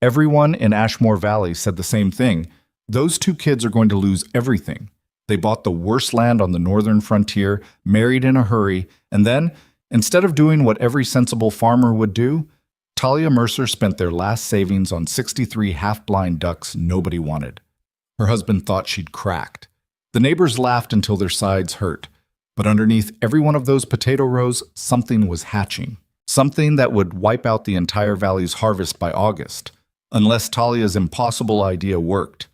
Everyone in Ashmore Valley said the same thing. Those two kids are going to lose everything. They bought the worst land on the northern frontier, married in a hurry, and then, instead of doing what every sensible farmer would do, Talia Mercer spent their last savings on 63 half-blind ducks nobody wanted. Her husband thought she'd cracked. The neighbors laughed until their sides hurt. But underneath every one of those potato rows, something was hatching. Something that would wipe out the entire valley's harvest by August, unless Talia's impossible idea worked.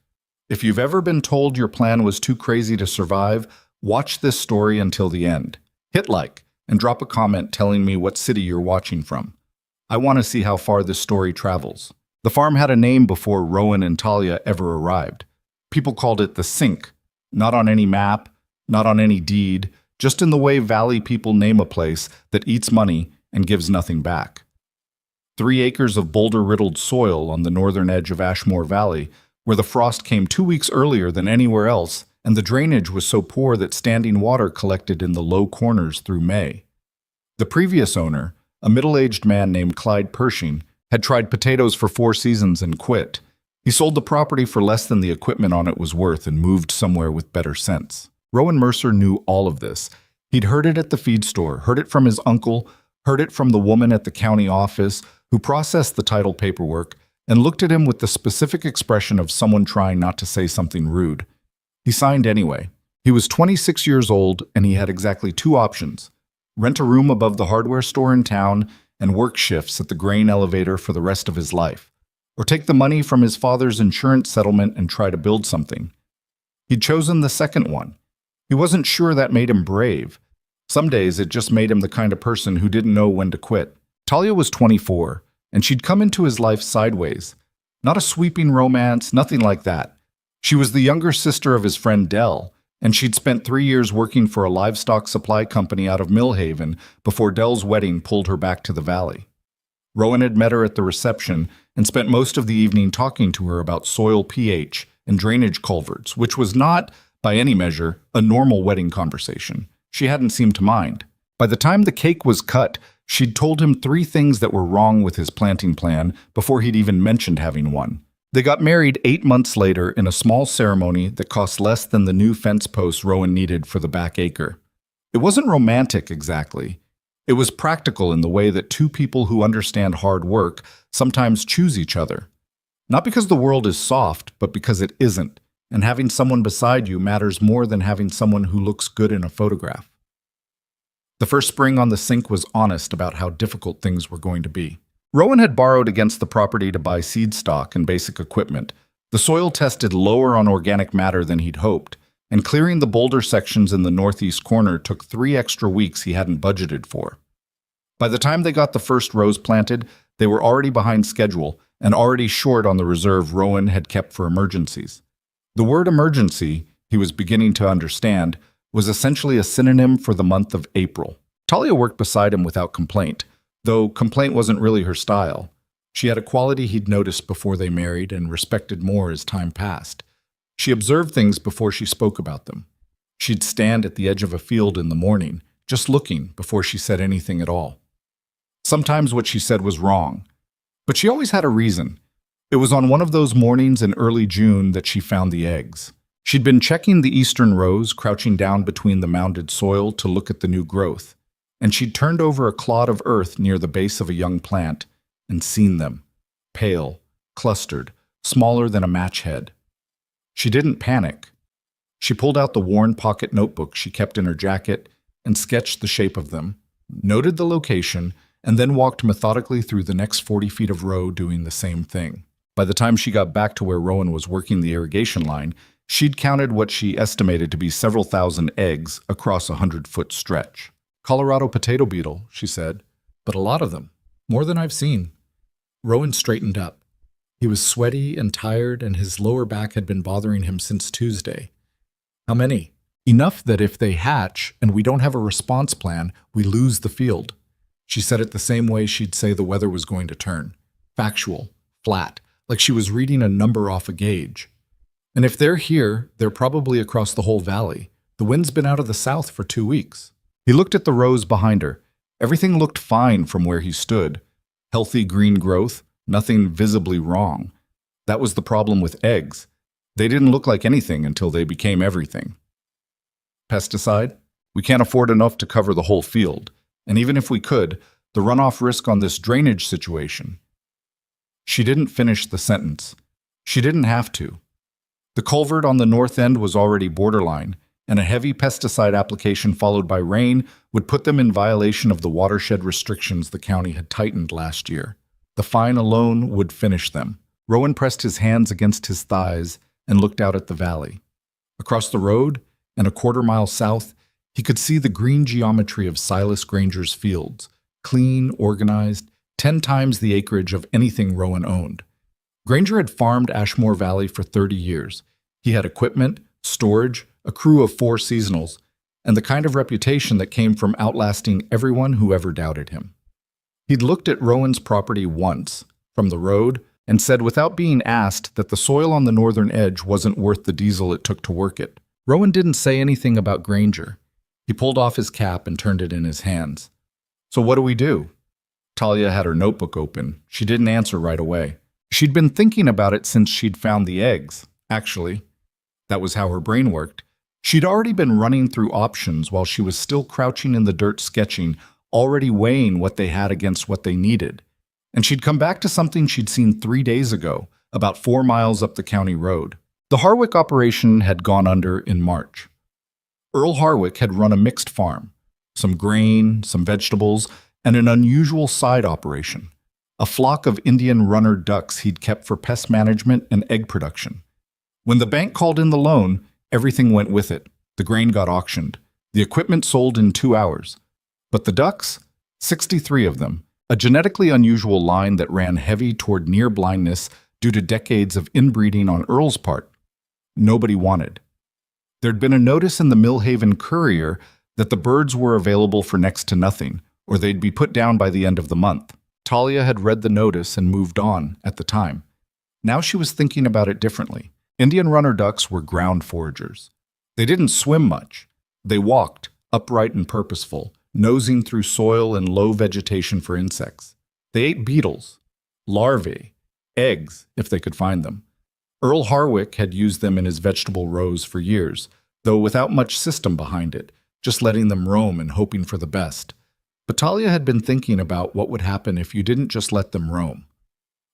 If you've ever been told your plan was too crazy to survive, watch this story until the end. Hit like and drop a comment telling me what city you're watching from. I want to see how far this story travels. The farm had a name before Rowan and Talia ever arrived. People called it the Sink, not on any map, not on any deed, just in the way valley people name a place that eats money and gives nothing back. 3 acres of boulder-riddled soil on the northern edge of Ashmore Valley, where the frost came 2 weeks earlier than anywhere else, and the drainage was so poor that standing water collected in the low corners through May. The previous owner, a middle-aged man named Clyde Pershing, had tried potatoes for 4 seasons and quit. He sold the property for less than the equipment on it was worth and moved somewhere with better sense. Rowan Mercer knew all of this. He'd heard it at the feed store, heard it from his uncle, heard it from the woman at the county office who processed the title paperwork, and looked at him with the specific expression of someone trying not to say something rude. He signed anyway. He was 26 years old, and he had exactly 2 options: rent a room above the hardware store in town and work shifts at the grain elevator for the rest of his life, or take the money from his father's insurance settlement and try to build something. He'd chosen the second one. He wasn't sure that made him brave. Some days it just made him the kind of person who didn't know when to quit. Talia was 24, and she'd come into his life sideways. Not a sweeping romance, nothing like that. She was the younger sister of his friend Dell, and she'd spent 3 years working for a livestock supply company out of Millhaven before Dell's wedding pulled her back to the valley. Rowan had met her at the reception and spent most of the evening talking to her about soil pH and drainage culverts, which was not, by any measure, a normal wedding conversation. She hadn't seemed to mind. By the time the cake was cut, she'd told him 3 things that were wrong with his planting plan before he'd even mentioned having one. They got married 8 months later in a small ceremony that cost less than the new fence posts Rowan needed for the back acre. It wasn't romantic exactly. It was practical in the way that 2 people who understand hard work sometimes choose each other. Not because the world is soft, but because it isn't, and having someone beside you matters more than having someone who looks good in a photograph. The first spring on the Sink was honest about how difficult things were going to be. Rowan had borrowed against the property to buy seed stock and basic equipment. The soil tested lower on organic matter than he'd hoped, and clearing the boulder sections in the northeast corner took 3 extra weeks he hadn't budgeted for. By the time they got the first rows planted, they were already behind schedule and already short on the reserve Rowan had kept for emergencies. The word emergency, he was beginning to understand, was essentially a synonym for the month of April. Talia worked beside him without complaint, though complaint wasn't really her style. She had a quality he'd noticed before they married and respected more as time passed. She observed things before she spoke about them. She'd stand at the edge of a field in the morning, just looking before she said anything at all. Sometimes what she said was wrong, but she always had a reason. It was on one of those mornings in early June that she found the eggs. She'd been checking the eastern rows, crouching down between the mounded soil to look at the new growth, and she'd turned over a clod of earth near the base of a young plant and seen them, pale, clustered, smaller than a match head. She didn't panic. She pulled out the worn pocket notebook she kept in her jacket and sketched the shape of them, noted the location, and then walked methodically through the next 40 feet of row doing the same thing. By the time she got back to where Rowan was working the irrigation line, she'd counted what she estimated to be several thousand eggs across a 100-foot stretch. "Colorado potato beetle," she said, "but a lot of them. More than I've seen." Rowan straightened up. He was sweaty and tired, and his lower back had been bothering him since Tuesday. "How many?" "Enough that if they hatch and we don't have a response plan, we lose the field." She said it the same way she'd say the weather was going to turn. Factual, flat, like she was reading a number off a gauge. "And if they're here, they're probably across the whole valley. The wind's been out of the south for 2 weeks." He looked at the rows behind her. Everything looked fine from where he stood. Healthy green growth, nothing visibly wrong. That was the problem with eggs. They didn't look like anything until they became everything. Pesticide? We can't afford enough to cover the whole field, and even if we could, the runoff risk on this drainage situation. She didn't finish the sentence. She didn't have to. The culvert on the north end was already borderline, and a heavy pesticide application followed by rain would put them in violation of the watershed restrictions the county had tightened last year. The fine alone would finish them. Rowan pressed his hands against his thighs and looked out at the valley. Across the road, and a quarter-mile south, he could see the green geometry of Silas Granger's fields, clean, organized, 10 times the acreage of anything Rowan owned. Granger had farmed Ashmore Valley for 30 years. He had equipment, storage, a crew of 4 seasonals, and the kind of reputation that came from outlasting everyone who ever doubted him. He'd looked at Rowan's property once, from the road, and said without being asked that the soil on the northern edge wasn't worth the diesel it took to work it. Rowan didn't say anything about Granger. He pulled off his cap and turned it in his hands. "So what do we do?" Talia had her notebook open. She didn't answer right away. She'd been thinking about it since she'd found the eggs, actually. That was how her brain worked. She'd already been running through options while she was still crouching in the dirt sketching, already weighing what they had against what they needed. And she'd come back to something she'd seen 3 days ago, about 4 miles up the county road. The Harwick operation had gone under in March. Earl Harwick had run a mixed farm, some grain, some vegetables, and an unusual side operation, a flock of Indian runner ducks he'd kept for pest management and egg production. When the bank called in the loan, everything went with it. The grain got auctioned. The equipment sold in 2 hours. But the ducks? 63 of them, a genetically unusual line that ran heavy toward near blindness due to decades of inbreeding on Earl's part. Nobody wanted. There'd been a notice in the Millhaven Courier that the birds were available for next to nothing, or they'd be put down by the end of the month. Talia had read the notice and moved on at the time. Now she was thinking about it differently. Indian runner ducks were ground foragers. They didn't swim much. They walked, upright and purposeful, nosing through soil and low vegetation for insects. They ate beetles, larvae, eggs, if they could find them. Earl Harwick had used them in his vegetable rows for years, though without much system behind it, just letting them roam and hoping for the best. But Talia had been thinking about what would happen if you didn't just let them roam.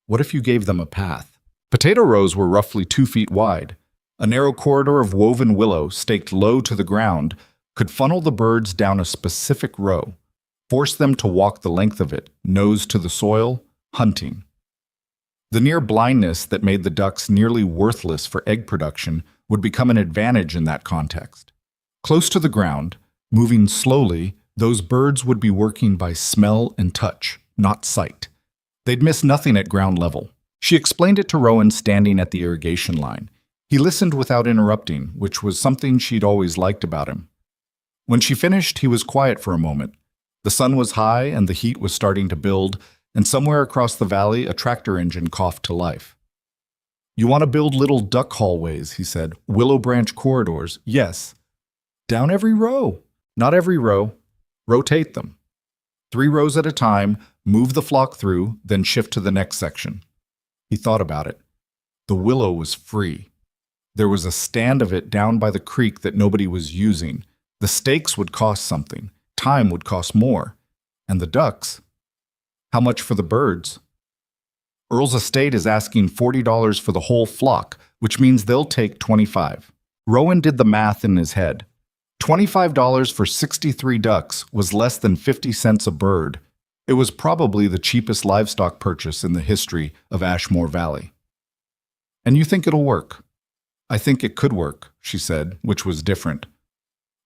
What if you gave them a path? Potato rows were roughly 2 feet wide. A narrow corridor of woven willow, staked low to the ground, could funnel the birds down a specific row, force them to walk the length of it, nose to the soil, hunting. The near blindness that made the ducks nearly worthless for egg production would become an advantage in that context. Close to the ground, moving slowly, those birds would be working by smell and touch, not sight. They'd miss nothing at ground level. She explained it to Rowan standing at the irrigation line. He listened without interrupting, which was something she'd always liked about him. When she finished, he was quiet for a moment. The sun was high and the heat was starting to build, and somewhere across the valley a tractor engine coughed to life. "You want to build little duck hallways," he said. "Willow branch corridors." "Yes." "Down every row." "Not every row. Rotate them. 3 rows at a time, move the flock through, then shift to the next section." He thought about it. The willow was free. There was a stand of it down by the creek that nobody was using. The stakes would cost something. Time would cost more. And the ducks? How much for the birds? Earl's estate is asking $40 for the whole flock, which means they'll take $25. Rowan did the math in his head. $25 for 63 ducks was less than 50 cents a bird. It was probably the cheapest livestock purchase in the history of Ashmore Valley. "And you think it'll work?" "I think it could work," she said, which was different.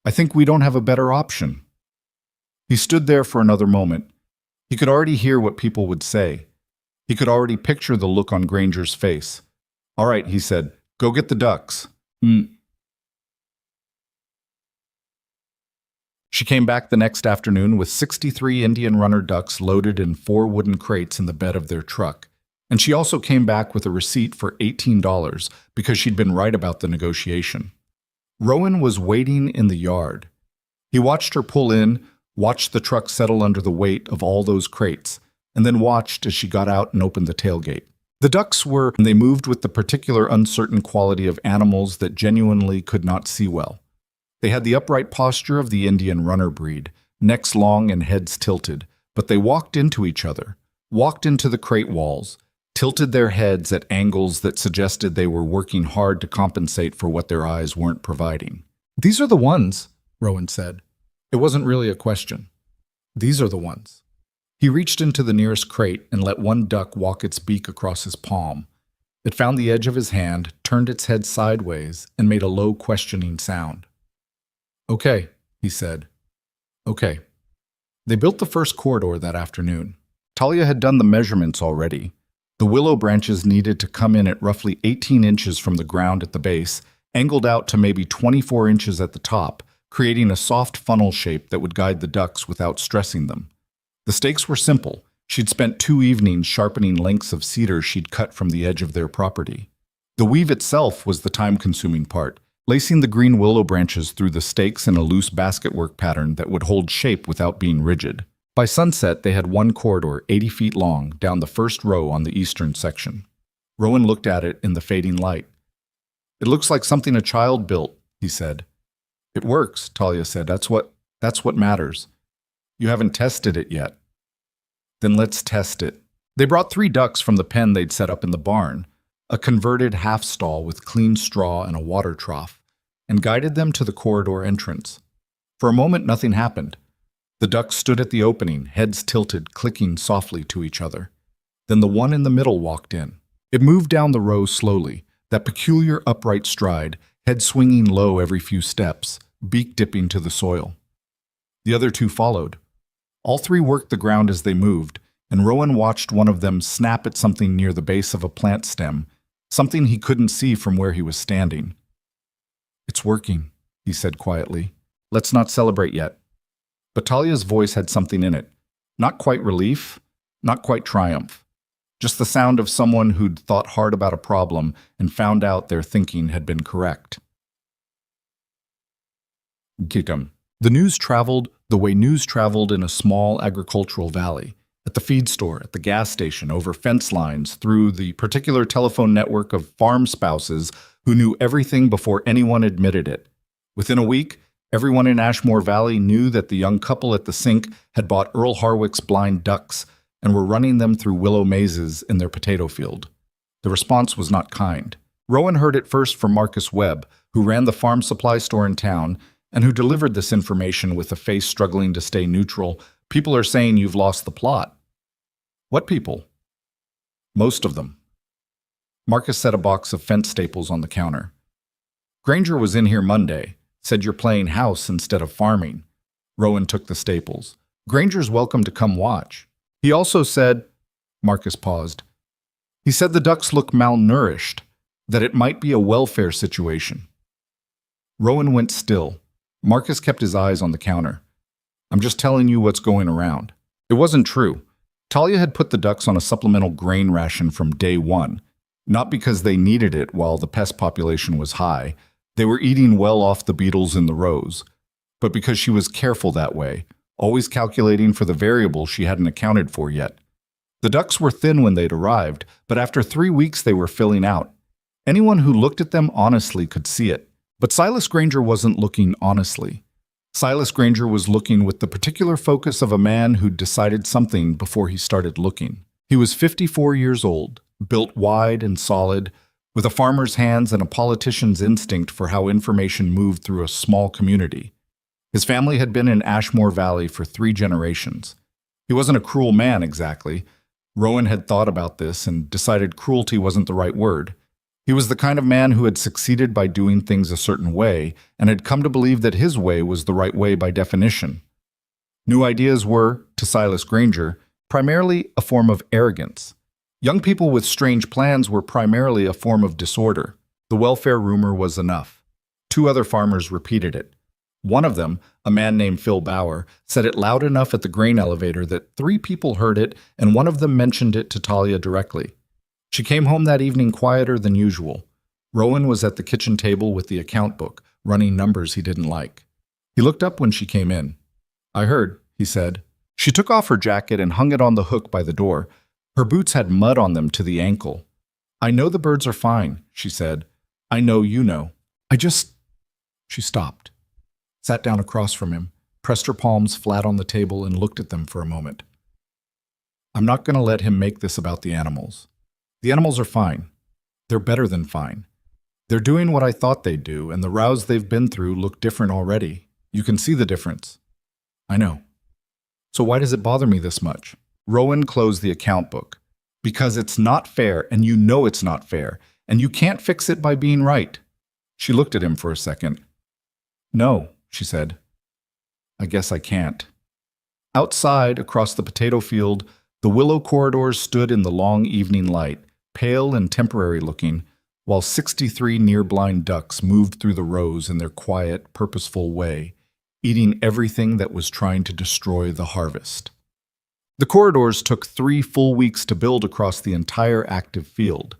"I think we don't have a better option." He stood there for another moment. He could already hear what people would say. He could already picture the look on Granger's face. "All right," he said, "go get the ducks." She came back the next afternoon with 63 Indian runner ducks loaded in 4 wooden crates in the bed of their truck. And she also came back with a receipt for $18 because she'd been right about the negotiation. Rowan was waiting in the yard. He watched her pull in, watched the truck settle under the weight of all those crates, and then watched as she got out and opened the tailgate. The ducks they moved with the particular uncertain quality of animals that genuinely could not see well. They had the upright posture of the Indian runner breed, necks long and heads tilted, but they walked into each other, walked into the crate walls, tilted their heads at angles that suggested they were working hard to compensate for what their eyes weren't providing. "These are the ones," Rowan said. It wasn't really a question. "These are the ones." He reached into the nearest crate and let one duck walk its beak across his palm. It found the edge of his hand, turned its head sideways, and made a low, questioning sound. "Okay," he said. "Okay." They built the first corridor that afternoon. Talia had done the measurements already. The willow branches needed to come in at roughly 18 inches from the ground at the base, angled out to maybe 24 inches at the top, creating a soft funnel shape that would guide the ducks without stressing them. The stakes were simple. She'd spent 2 evenings sharpening lengths of cedar she'd cut from the edge of their property. The weave itself was the time-consuming part, lacing the green willow branches through the stakes in a loose basketwork pattern that would hold shape without being rigid. By sunset, they had one corridor 80 feet long down the first row on the eastern section. Rowan looked at it in the fading light. "It looks like something a child built," he said. "It works," Talia said. That's what matters. You haven't tested it yet." "Then let's test it." They brought 3 ducks from the pen they'd set up in the barn, a converted half-stall with clean straw and a water trough, and guided them to the corridor entrance. For a moment, nothing happened. The ducks stood at the opening, heads tilted, clicking softly to each other. Then the one in the middle walked in. It moved down the row slowly, that peculiar upright stride, head swinging low every few steps, beak dipping to the soil. The other 2 followed. All 3 worked the ground as they moved, and Rowan watched one of them snap at something near the base of a plant stem, something he couldn't see from where he was standing. "It's working," he said quietly. "Let's not celebrate yet." But Talia's voice had something in it. Not quite relief, not quite triumph. Just the sound of someone who'd thought hard about a problem and found out their thinking had been correct. Gitum. The news traveled the way news traveled in a small agricultural valley, at the feed store, at the gas station, over fence lines, through the particular telephone network of farm spouses who knew everything before anyone admitted it. Within a week, everyone in Ashmore Valley knew that the young couple at the sink had bought Earl Harwick's blind ducks and were running them through willow mazes in their potato field. The response was not kind. Rowan heard it first from Marcus Webb, who ran the farm supply store in town and who delivered this information with a face struggling to stay neutral. "People are saying you've lost the plot." "What people?" "Most of them." Marcus set a box of fence staples on the counter. "Granger was in here Monday, said you're playing house instead of farming." Rowan took the staples. "Granger's welcome to come watch. He also said—" Marcus paused. "He said the ducks look malnourished, that it might be a welfare situation." Rowan went still. Marcus kept his eyes on the counter. "I'm just telling you what's going around." It wasn't true. Talia had put the ducks on a supplemental grain ration from day one, not because they needed it while the pest population was high. They were eating well off the beetles in the rows, but because she was careful that way, always calculating for the variable she hadn't accounted for yet. The ducks were thin when they'd arrived, but after 3 weeks they were filling out. Anyone who looked at them honestly could see it. But Silas Granger wasn't looking honestly. Silas Granger was looking with the particular focus of a man who'd decided something before he started looking. He was 54 years old, built wide and solid, with a farmer's hands and a politician's instinct for how information moved through a small community. His family had been in Ashmore Valley for 3 generations. He wasn't a cruel man exactly. Rowan had thought about this and decided cruelty wasn't the right word. He was the kind of man who had succeeded by doing things a certain way and had come to believe that his way was the right way by definition. New ideas were, to Silas Granger, primarily a form of arrogance. Young people with strange plans were primarily a form of disorder. The welfare rumor was enough. 2 other farmers repeated it. One of them, a man named Phil Bauer, said it loud enough at the grain elevator that 3 people heard it, and one of them mentioned it to Talia directly. She came home that evening quieter than usual. Rowan was at the kitchen table with the account book, running numbers he didn't like. He looked up when she came in. "I heard," he said. She took off her jacket and hung it on the hook by the door. Her boots had mud on them to the ankle. "I know the birds are fine," she said. "I know you know. I just—" She stopped, sat down across from him, pressed her palms flat on the table and looked at them for a moment. "I'm not going to let him make this about the animals. The animals are fine. They're better than fine. They're doing what I thought they'd do, and the rows they've been through look different already. You can see the difference." "I know. So why does it bother me this much?" Rowan closed the account book. "Because it's not fair, and you know it's not fair, and you can't fix it by being right." She looked at him for a second. "No," she said. "I guess I can't." Outside, across the potato field, the willow corridors stood in the long evening light, pale and temporary looking, while 63 near-blind ducks moved through the rows in their quiet, purposeful way, eating everything that was trying to destroy the harvest. The corridors took 3 full weeks to build across the entire active field.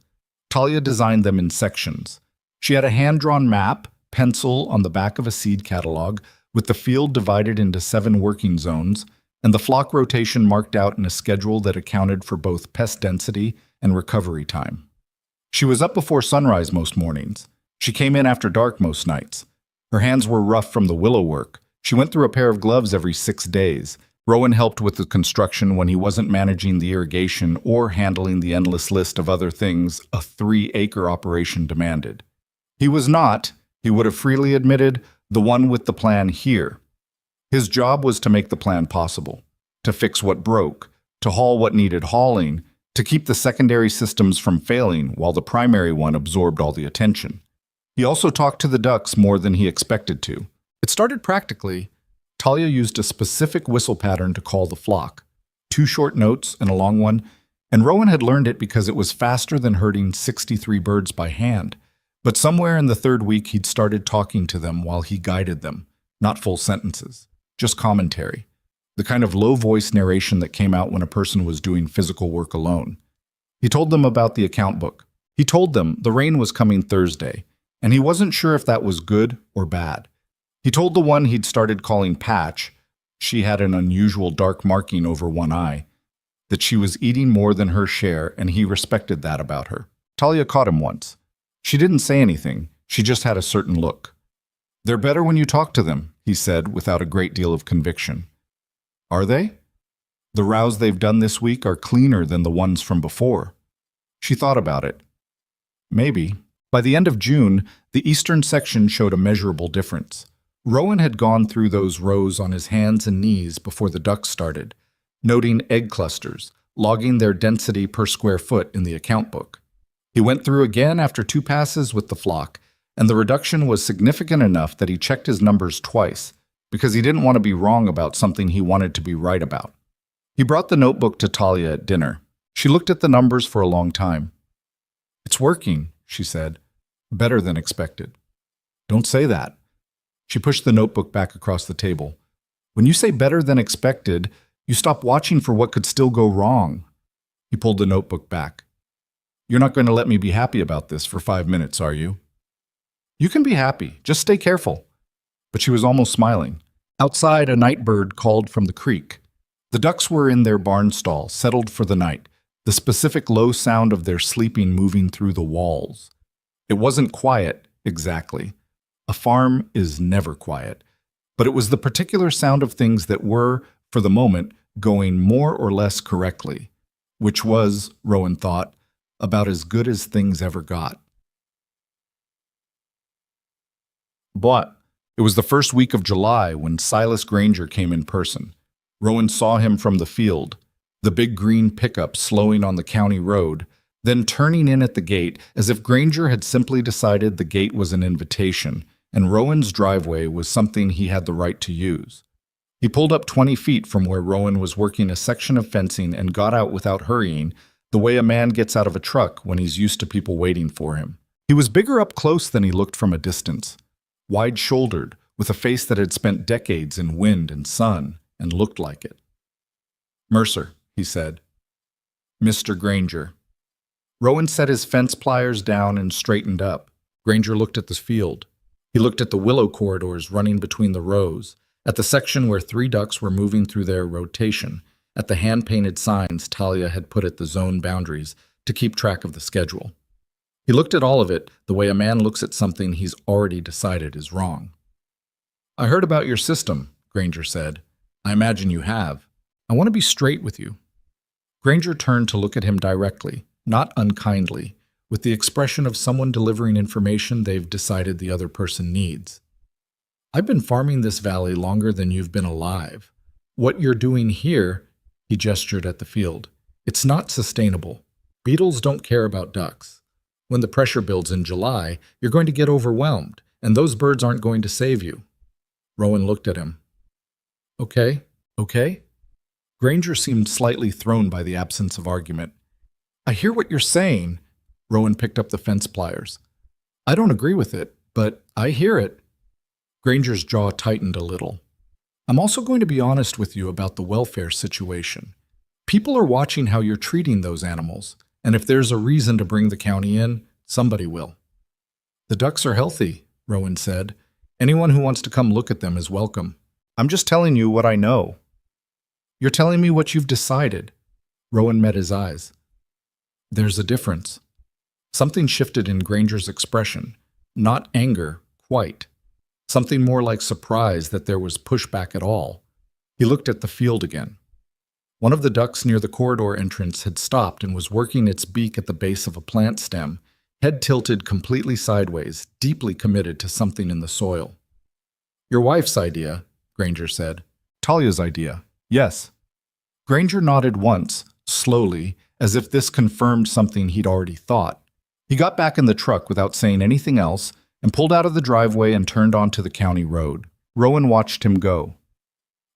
Talia designed them in sections. She had a hand-drawn map, pencil on the back of a seed catalog, with the field divided into 7 working zones, and the flock rotation marked out in a schedule that accounted for both pest density and recovery time. She was up before sunrise most mornings. She came in after dark most nights. Her hands were rough from the willow work. She went through a pair of gloves every 6 days. Rowan helped with the construction when he wasn't managing the irrigation or handling the endless list of other things a 3-acre operation demanded. He was not, he would have freely admitted, the one with the plan here. His job was to make the plan possible, to fix what broke, to haul what needed hauling, to keep the secondary systems from failing while the primary one absorbed all the attention. He also talked to the ducks more than he expected to. It started practically. Talia used a specific whistle pattern to call the flock, 2 short notes and a long one, and Rowan had learned it because it was faster than herding 63 birds by hand. But somewhere in the 3rd week he'd started talking to them while he guided them, not full sentences, just commentary, the kind of low-voice narration that came out when a person was doing physical work alone. He told them about the account book. He told them the rain was coming Thursday, and he wasn't sure if that was good or bad. He told the one he'd started calling Patch, she had an unusual dark marking over one eye, that she was eating more than her share, and he respected that about her. Talia caught him once. She didn't say anything, she just had a certain look. "They're better when you talk to them," he said without a great deal of conviction. "Are they? The rows they've done this week are cleaner than the ones from before." She thought about it. Maybe. By the end of June, the eastern section showed a measurable difference. Rowan had gone through those rows on his hands and knees before the ducks started, noting egg clusters, logging their density per square foot in the account book. He went through again after 2 passes with the flock, and the reduction was significant enough that he checked his numbers twice, because he didn't want to be wrong about something he wanted to be right about. He brought the notebook to Talia at dinner. She looked at the numbers for a long time. "It's working," she said. "Better than expected." "Don't say that." She pushed the notebook back across the table. "When you say better than expected, you stop watching for what could still go wrong." He pulled the notebook back. "You're not going to let me be happy about this for 5 minutes, are you?" "You can be happy. Just stay careful." But she was almost smiling. Outside, a night bird called from the creek. The ducks were in their barn stall, settled for the night, the specific low sound of their sleeping moving through the walls. It wasn't quiet, exactly. A farm is never quiet. But it was the particular sound of things that were, for the moment, going more or less correctly, which was, Rowan thought, about as good as things ever got. But it was the first week of July when Silas Granger came in person. Rowan saw him from the field, the big green pickup slowing on the county road, then turning in at the gate as if Granger had simply decided the gate was an invitation and Rowan's driveway was something he had the right to use. He pulled up 20 feet from where Rowan was working a section of fencing and got out without hurrying, the way a man gets out of a truck when he's used to people waiting for him. He was bigger up close than he looked from a distance, wide-shouldered, with a face that had spent decades in wind and sun and looked like it. "Mercer," he said. "Mr. Granger." Rowan set his fence pliers down and straightened up. Granger looked at the field. He looked at the willow corridors running between the rows, At the section where 3 ducks were moving through their rotation, at the hand-painted signs Talia had put at the zone boundaries to keep track of the schedule. He looked at all of it the way a man looks at something he's already decided is wrong. "I heard about your system," Granger said. "I imagine you have. I want to be straight with you." Granger turned to look at him directly, not unkindly, with the expression of someone delivering information they've decided the other person needs. "I've been farming this valley longer than you've been alive. What you're doing here," he gestured at the field, "it's not sustainable. Beetles don't care about ducks. When the pressure builds in July, you're going to get overwhelmed, and those birds aren't going to save you." Rowan looked at him. Okay. Granger seemed slightly thrown by the absence of argument. "I hear what you're saying." Rowan picked up the fence pliers. "I don't agree with it, but I hear it." Granger's jaw tightened a little. "I'm also going to be honest with you about the welfare situation. People are watching how you're treating those animals, and if there's a reason to bring the county in, somebody will." "The ducks are healthy," Rowan said. "Anyone who wants to come look at them is welcome. I'm just telling you what I know." "You're telling me what you've decided." Rowan met his eyes. "There's a difference." Something shifted in Granger's expression. Not anger, quite. Something more like surprise that there was pushback at all. He looked at the field again. One of the ducks near the corridor entrance had stopped and was working its beak at the base of a plant stem, head tilted completely sideways, deeply committed to something in the soil. "Your wife's idea," Granger said. "Talia's idea, yes." Granger nodded once, slowly, as if this confirmed something he'd already thought. He got back in the truck without saying anything else and pulled out of the driveway and turned onto the county road. Rowan watched him go.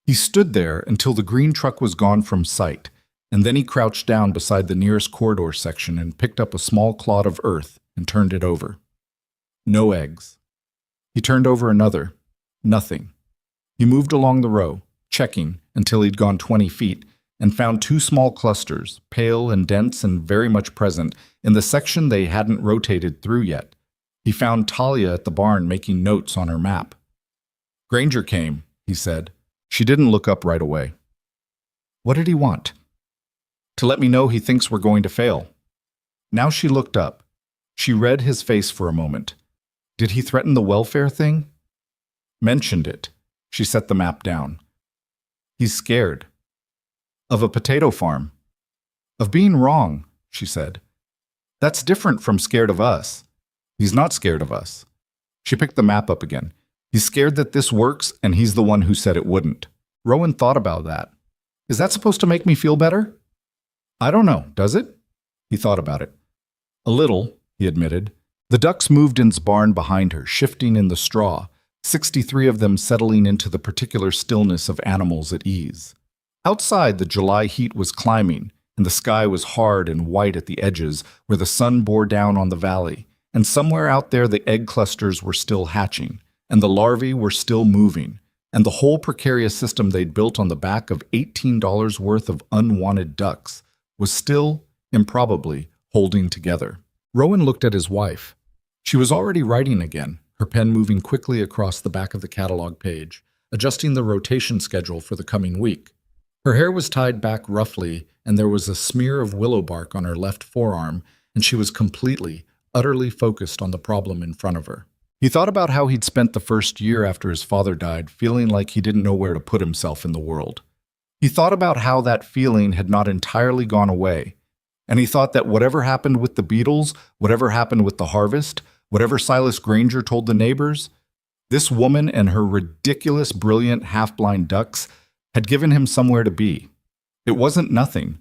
He stood there until the green truck was gone from sight, and then he crouched down beside the nearest corridor section and picked up a small clod of earth and turned it over. No eggs. He turned over another. Nothing. He moved along the row, checking until he'd gone 20 feet, and found 2 small clusters, pale and dense and very much present, in the section they hadn't rotated through yet. He found Talia at the barn making notes on her map. "Granger came," he said. She didn't look up right away. "What did he want?" "To let me know he thinks we're going to fail." Now she looked up. She read his face for a moment. "Did he threaten the welfare thing?" "Mentioned it." She set the map down. "He's scared." "Of a potato farm." "Of being wrong," she said. "That's different from scared of us." "He's not scared of us." She picked the map up again. "He's scared that this works, and he's the one who said it wouldn't." Rowan thought about that. "Is that supposed to make me feel better?" "I don't know, does it?" He thought about it. "A little," he admitted. The ducks moved in his barn behind her, shifting in the straw, 63 of them settling into the particular stillness of animals at ease. Outside, the July heat was climbing, and the sky was hard and white at the edges where the sun bore down on the valley, and somewhere out there the egg clusters were still hatching, and the larvae were still moving, and the whole precarious system they'd built on the back of $18 worth of unwanted ducks was still, improbably, holding together. Rowan looked at his wife. She was already writing again, her pen moving quickly across the back of the catalog page, adjusting the rotation schedule for the coming week. Her hair was tied back roughly, and there was a smear of willow bark on her left forearm, and she was completely, utterly focused on the problem in front of her. He thought about how he'd spent the first year after his father died feeling like he didn't know where to put himself in the world. He thought about how that feeling had not entirely gone away, and he thought that whatever happened with the Beetles, whatever happened with the harvest, whatever Silas Granger told the neighbors, this woman and her ridiculous, brilliant, half-blind ducks had given him somewhere to be. It wasn't nothing.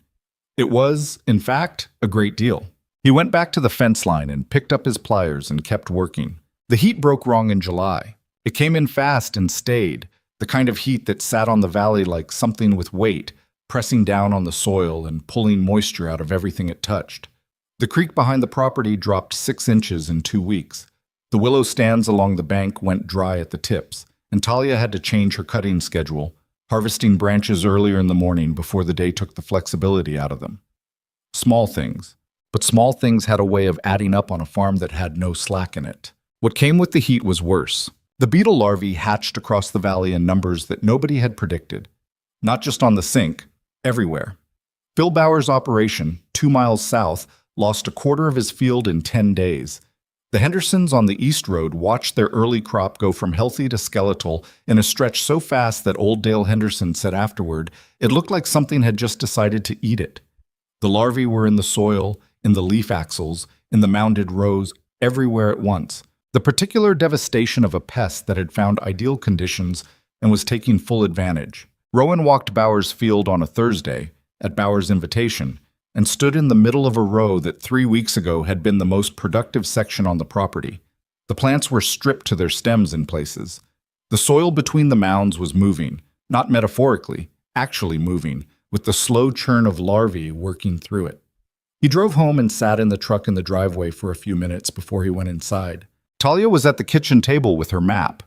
It was, in fact, a great deal. He went back to the fence line and picked up his pliers and kept working. The heat broke wrong in July. It came in fast and stayed, the kind of heat that sat on the valley like something with weight, pressing down on the soil and pulling moisture out of everything it touched. The creek behind the property dropped 6 inches in 2 weeks. The willow stands along the bank went dry at the tips, and Talia had to change her cutting schedule, harvesting branches earlier in the morning before the day took the flexibility out of them. Small things. But small things had a way of adding up on a farm that had no slack in it. What came with the heat was worse. The beetle larvae hatched across the valley in numbers that nobody had predicted. Not just on the sink, everywhere. Phil Bauer's operation, 2 miles south, lost a quarter of his field in 10 days. The Hendersons on the East Road watched their early crop go from healthy to skeletal in a stretch so fast that old Dale Henderson said afterward, it looked like something had just decided to eat it. The larvae were in the soil, in the leaf axils, in the mounded rows, everywhere at once. The particular devastation of a pest that had found ideal conditions and was taking full advantage. Rowan walked Bauer's field on a Thursday, at Bauer's invitation, and stood in the middle of a row that 3 weeks ago had been the most productive section on the property. The plants were stripped to their stems in places. The soil between the mounds was moving, not metaphorically, actually moving, with the slow churn of larvae working through it. He drove home and sat in the truck in the driveway for a few minutes before he went inside. Talia was at the kitchen table with her map.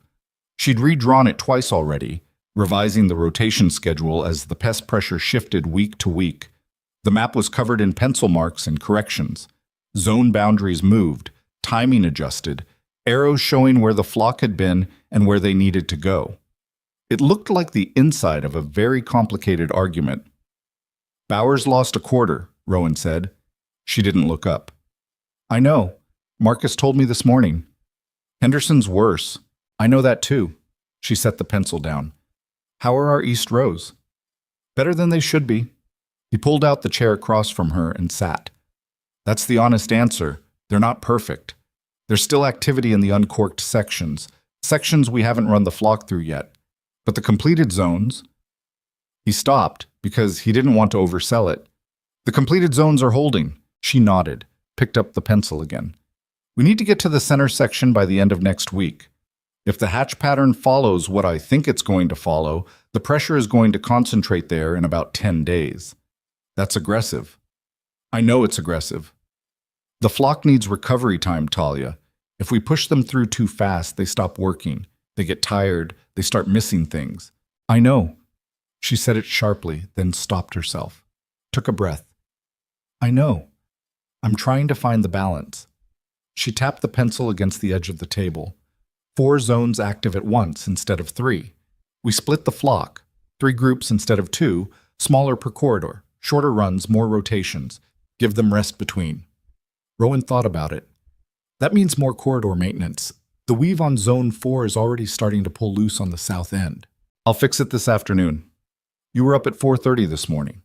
She'd redrawn it twice already, revising the rotation schedule as the pest pressure shifted week to week. The map was covered in pencil marks and corrections. Zone boundaries moved, timing adjusted, arrows showing where the flock had been and where they needed to go. It looked like the inside of a very complicated argument. Bowers lost a quarter, Rowan said. She didn't look up. I know. Marcus told me this morning. Henderson's worse. I know that too. She set the pencil down. How are our east rows? Better than they should be. He pulled out the chair across from her and sat. That's the honest answer. They're not perfect. There's still activity in the uncorked sections we haven't run the flock through yet. But the completed zones... He stopped because he didn't want to oversell it. The completed zones are holding. She nodded, picked up the pencil again. We need to get to the center section by the end of next week. If the hatch pattern follows what I think it's going to follow, the pressure is going to concentrate there in about 10 days. That's aggressive. I know it's aggressive. The flock needs recovery time, Talia. If we push them through too fast, they stop working. They get tired. They start missing things. I know. She said it sharply, then stopped herself. Took a breath. I know. I'm trying to find the balance. She tapped the pencil against the edge of the table. 4 zones active at once instead of 3. We split the flock. 3 groups instead of 2, smaller per corridor, shorter runs, more rotations. Give them rest between. Rowan thought about it. That means more corridor maintenance. The weave on Zone 4 is already starting to pull loose on the south end. I'll fix it this afternoon. You were up at 4:30 this morning.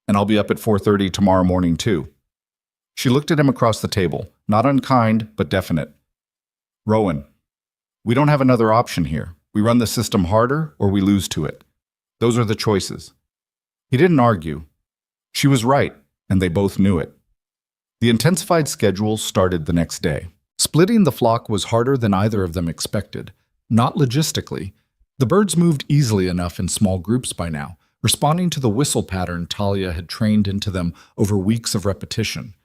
And I'll be up at 4:30 tomorrow morning too. She looked at him across the table, not unkind, but definite. Rowan, we don't have another option here. We run the system harder or we lose to it. Those are the choices. He didn't argue. She was right, and they both knew it. The intensified schedule started the next day. Splitting the flock was harder than either of them expected. Not logistically. The birds moved easily enough in small groups by now, responding to the whistle pattern Talia had trained into them over weeks of repetition.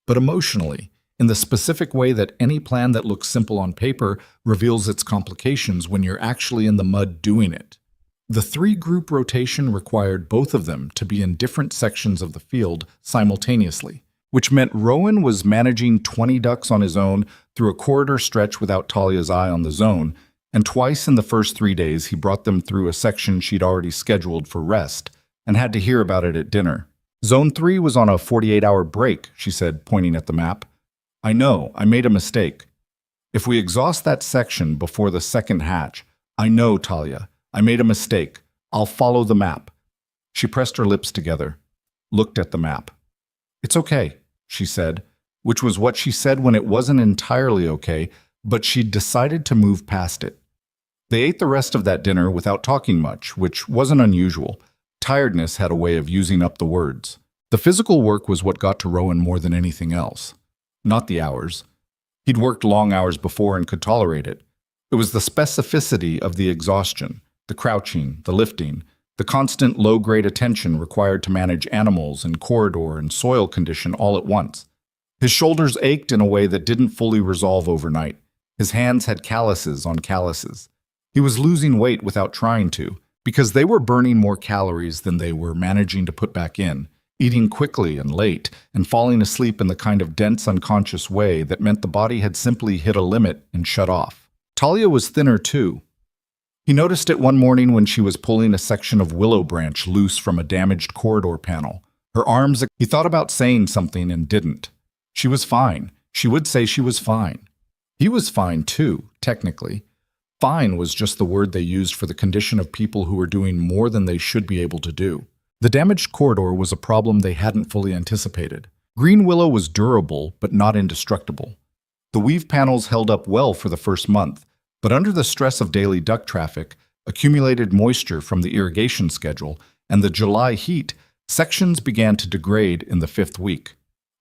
But emotionally, in the specific way that any plan that looks simple on paper reveals its complications when you're actually in the mud doing it. The 3-group rotation required both of them to be in different sections of the field simultaneously, which meant Rowan was managing 20 ducks on his own through a corridor stretch without Talia's eye on the zone, and twice in the first 3 days he brought them through a section she'd already scheduled for rest and had to hear about it at dinner. Zone 3 was on a 48-hour break, she said, pointing at the map. I know, I made a mistake. If we exhaust that section before the second hatch, I know, Talia, I made a mistake. I'll follow the map. She pressed her lips together, looked at the map. It's okay, she said, which was what she said when it wasn't entirely okay, but she'd decided to move past it. They ate the rest of that dinner without talking much, which wasn't unusual. Tiredness had a way of using up the words. The physical work was what got to Rowan more than anything else. Not the hours. He'd worked long hours before and could tolerate it. It was the specificity of the exhaustion, the crouching, the lifting, the constant low-grade attention required to manage animals and corridor and soil condition all at once. His shoulders ached in a way that didn't fully resolve overnight. His hands had calluses on calluses. He was losing weight without trying to, because they were burning more calories than they were managing to put back in, eating quickly and late, and falling asleep in the kind of dense unconscious way that meant the body had simply hit a limit and shut off. Talia was thinner too. He noticed it one morning when she was pulling a section of willow branch loose from a damaged corridor panel. Her arms, he thought about saying something and didn't. She was fine. She would say she was fine. He was fine too, technically. Fine was just the word they used for the condition of people who were doing more than they should be able to do. The damaged corridor was a problem they hadn't fully anticipated. Green willow was durable, but not indestructible. The weave panels held up well for the first month, but under the stress of daily duck traffic, accumulated moisture from the irrigation schedule, and the July heat, sections began to degrade in the 5th week.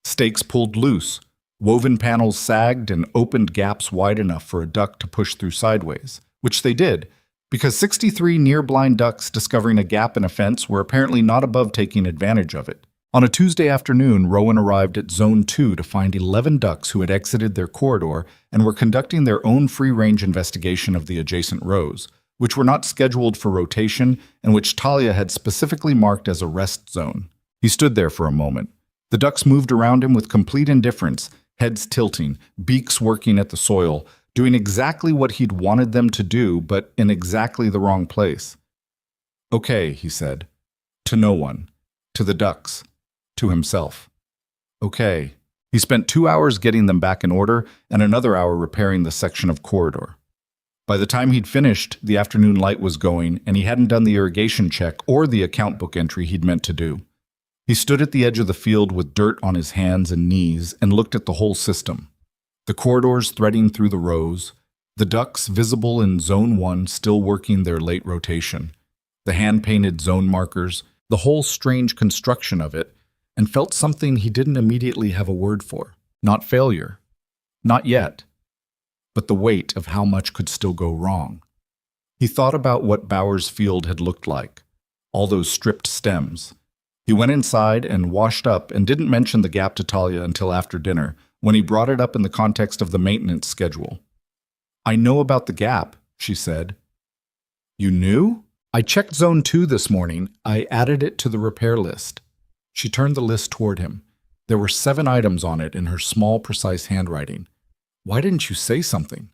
Stakes pulled loose, woven panels sagged and opened gaps wide enough for a duck to push through sideways, which they did, because 63 near-blind ducks discovering a gap in a fence were apparently not above taking advantage of it. On a Tuesday afternoon, Rowan arrived at Zone 2 to find 11 ducks who had exited their corridor and were conducting their own free-range investigation of the adjacent rows, which were not scheduled for rotation and which Talia had specifically marked as a rest zone. He stood there for a moment. The ducks moved around him with complete indifference, heads tilting, beaks working at the soil, doing exactly what he'd wanted them to do, but in exactly the wrong place. "Okay," he said. To no one. To the ducks. To himself. "Okay." He spent 2 hours getting them back in order and another hour repairing the section of corridor. By the time he'd finished, the afternoon light was going, and he hadn't done the irrigation check or the account book entry he'd meant to do. He stood at the edge of the field with dirt on his hands and knees and looked at the whole system. The corridors threading through the rows, the ducks visible in Zone 1 still working their late rotation, the hand-painted zone markers, the whole strange construction of it, and felt something he didn't immediately have a word for. Not failure. Not yet. But the weight of how much could still go wrong. He thought about what Bowers Field had looked like, all those stripped stems. He went inside and washed up and didn't mention the gap to Talia until after dinner, when he brought it up in the context of the maintenance schedule. "I know about the gap," she said. "You knew?" "I checked Zone 2 this morning. I added it to the repair list." She turned the list toward him. There were 7 items on it in her small, precise handwriting. "Why didn't you say something?"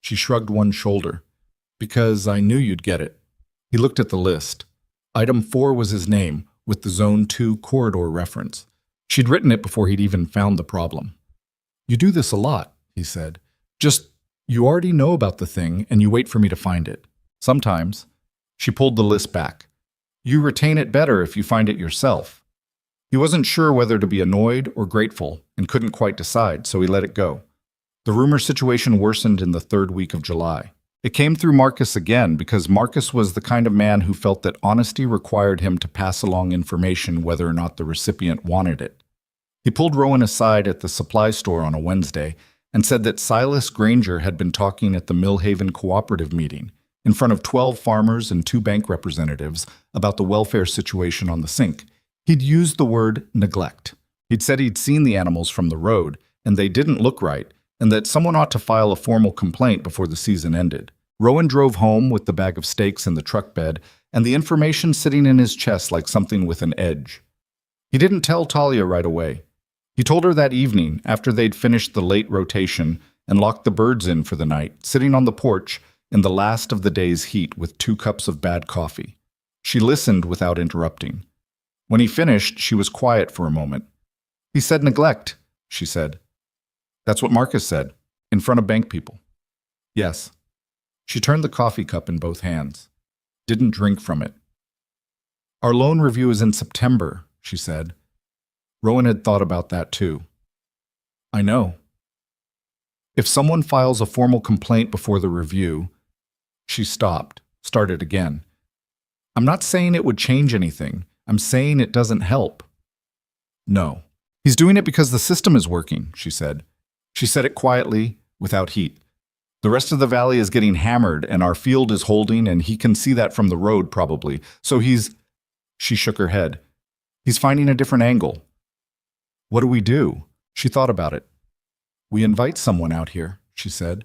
She shrugged one shoulder. "Because I knew you'd get it." He looked at the list. Item 4 was his name, with the Zone 2 corridor reference. She'd written it before he'd even found the problem. "You do this a lot," he said. You already know about the thing, and you wait for me to find it." "Sometimes." She pulled the list back. "You retain it better if you find it yourself." He wasn't sure whether to be annoyed or grateful, and couldn't quite decide, so he let it go. The rumor situation worsened in the 3rd week of July. It came through Marcus again, because Marcus was the kind of man who felt that honesty required him to pass along information whether or not the recipient wanted it. He pulled Rowan aside at the supply store on a Wednesday and said that Silas Granger had been talking at the Millhaven Cooperative meeting, in front of 12 farmers and 2 bank representatives, about the welfare situation on the sink. He'd used the word neglect. He'd said he'd seen the animals from the road, and they didn't look right, and that someone ought to file a formal complaint before the season ended. Rowan drove home with the bag of steaks in the truck bed, and the information sitting in his chest like something with an edge. He didn't tell Talia right away. He told her that evening, after they'd finished the late rotation and locked the birds in for the night, sitting on the porch in the last of the day's heat with 2 cups of bad coffee. She listened without interrupting. When he finished, she was quiet for a moment. "He said neglect," she said. "That's what Marcus said, in front of bank people." "Yes." She turned the coffee cup in both hands. Didn't drink from it. "Our loan review is in September," she said. Rowan had thought about that too. "I know." "If someone files a formal complaint before the review..." She stopped, started again. "I'm not saying it would change anything. I'm saying it doesn't help." "No. He's doing it because the system is working," she said. She said it quietly, without heat. "The rest of the valley is getting hammered, and our field is holding, and he can see that from the road, probably. So he's..." She shook her head. "He's finding a different angle." "What do we do?" She thought about it. "We invite someone out here," she said,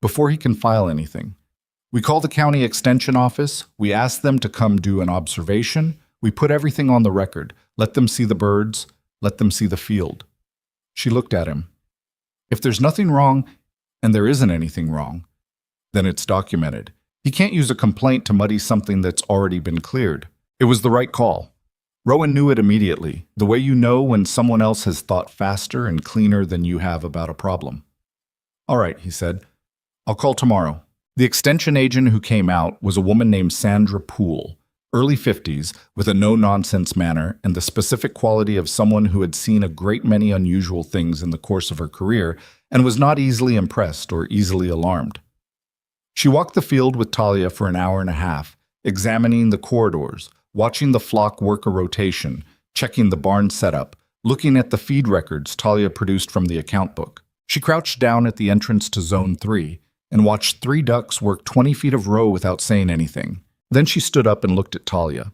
"before he can file anything. We call the county extension office, we ask them to come do an observation, we put everything on the record, let them see the birds, let them see the field." She looked at him. "If there's nothing wrong, and there isn't anything wrong, then it's documented. He can't use a complaint to muddy something that's already been cleared. It was the right call. Rowan knew it immediately, the way you know when someone else has thought faster and cleaner than you have about a problem. All right, he said. I'll call tomorrow. The extension agent who came out was a woman named Sandra Poole, early 50s, with a no-nonsense manner and the specific quality of someone who had seen a great many unusual things in the course of her career and was not easily impressed or easily alarmed. She walked the field with Talia for an hour and a half, examining the corridors, watching the flock work a rotation, checking the barn setup, looking at the feed records Talia produced from the account book. She crouched down at the entrance to Zone 3 and watched 3 ducks work 20 feet of row without saying anything. Then she stood up and looked at Talia.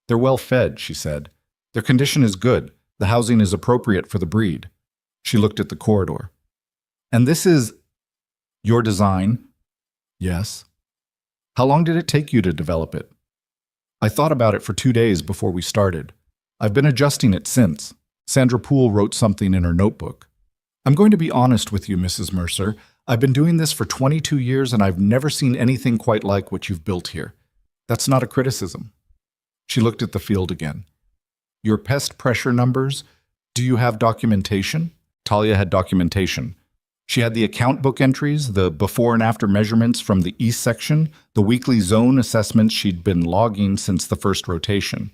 They're well fed, she said. Their condition is good. The housing is appropriate for the breed. She looked at the corridor. And this is your design? Yes. How long did it take you to develop it? I thought about it for 2 days before we started. I've been adjusting it since. Sandra Poole wrote something in her notebook. I'm going to be honest with you, Mrs. Mercer. I've been doing this for 22 years and I've never seen anything quite like what you've built here. That's not a criticism. She looked at the field again. Your pest pressure numbers? Do you have documentation? Talia had documentation. She had the account book entries, the before and after measurements from the east section, the weekly zone assessments she'd been logging since the first rotation.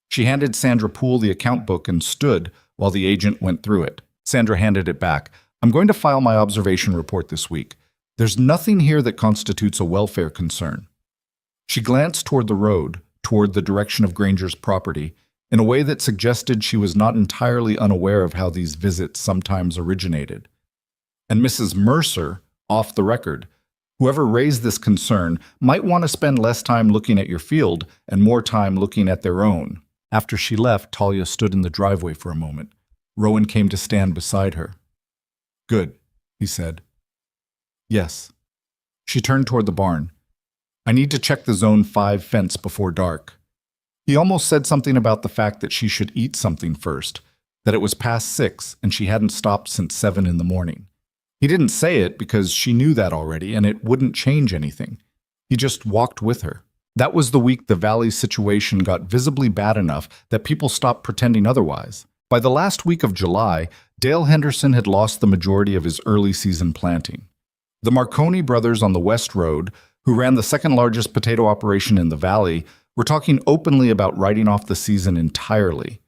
She handed Sandra Poole the account book and stood while the agent went through it. Sandra handed it back. I'm going to file my observation report this week. There's nothing here that constitutes a welfare concern. She glanced toward the road, toward the direction of Granger's property, in a way that suggested she was not entirely unaware of how these visits sometimes originated. And Mrs. Mercer, off the record, whoever raised this concern might want to spend less time looking at your field and more time looking at their own. After she left, Talia stood in the driveway for a moment. Rowan came to stand beside her. Good, he said. Yes. She turned toward the barn. I need to check the Zone 5 fence before dark. He almost said something about the fact that she should eat something first, that it was past 6 and she hadn't stopped since 7 in the morning. He didn't say it because she knew that already and it wouldn't change anything. He just walked with her. That was the week the valley's situation got visibly bad enough that people stopped pretending otherwise. By the last week of July, Dale Henderson had lost the majority of his early season planting. The Marconi brothers on the West Road, who ran the second largest potato operation in the valley, were talking openly about writing off the season entirely.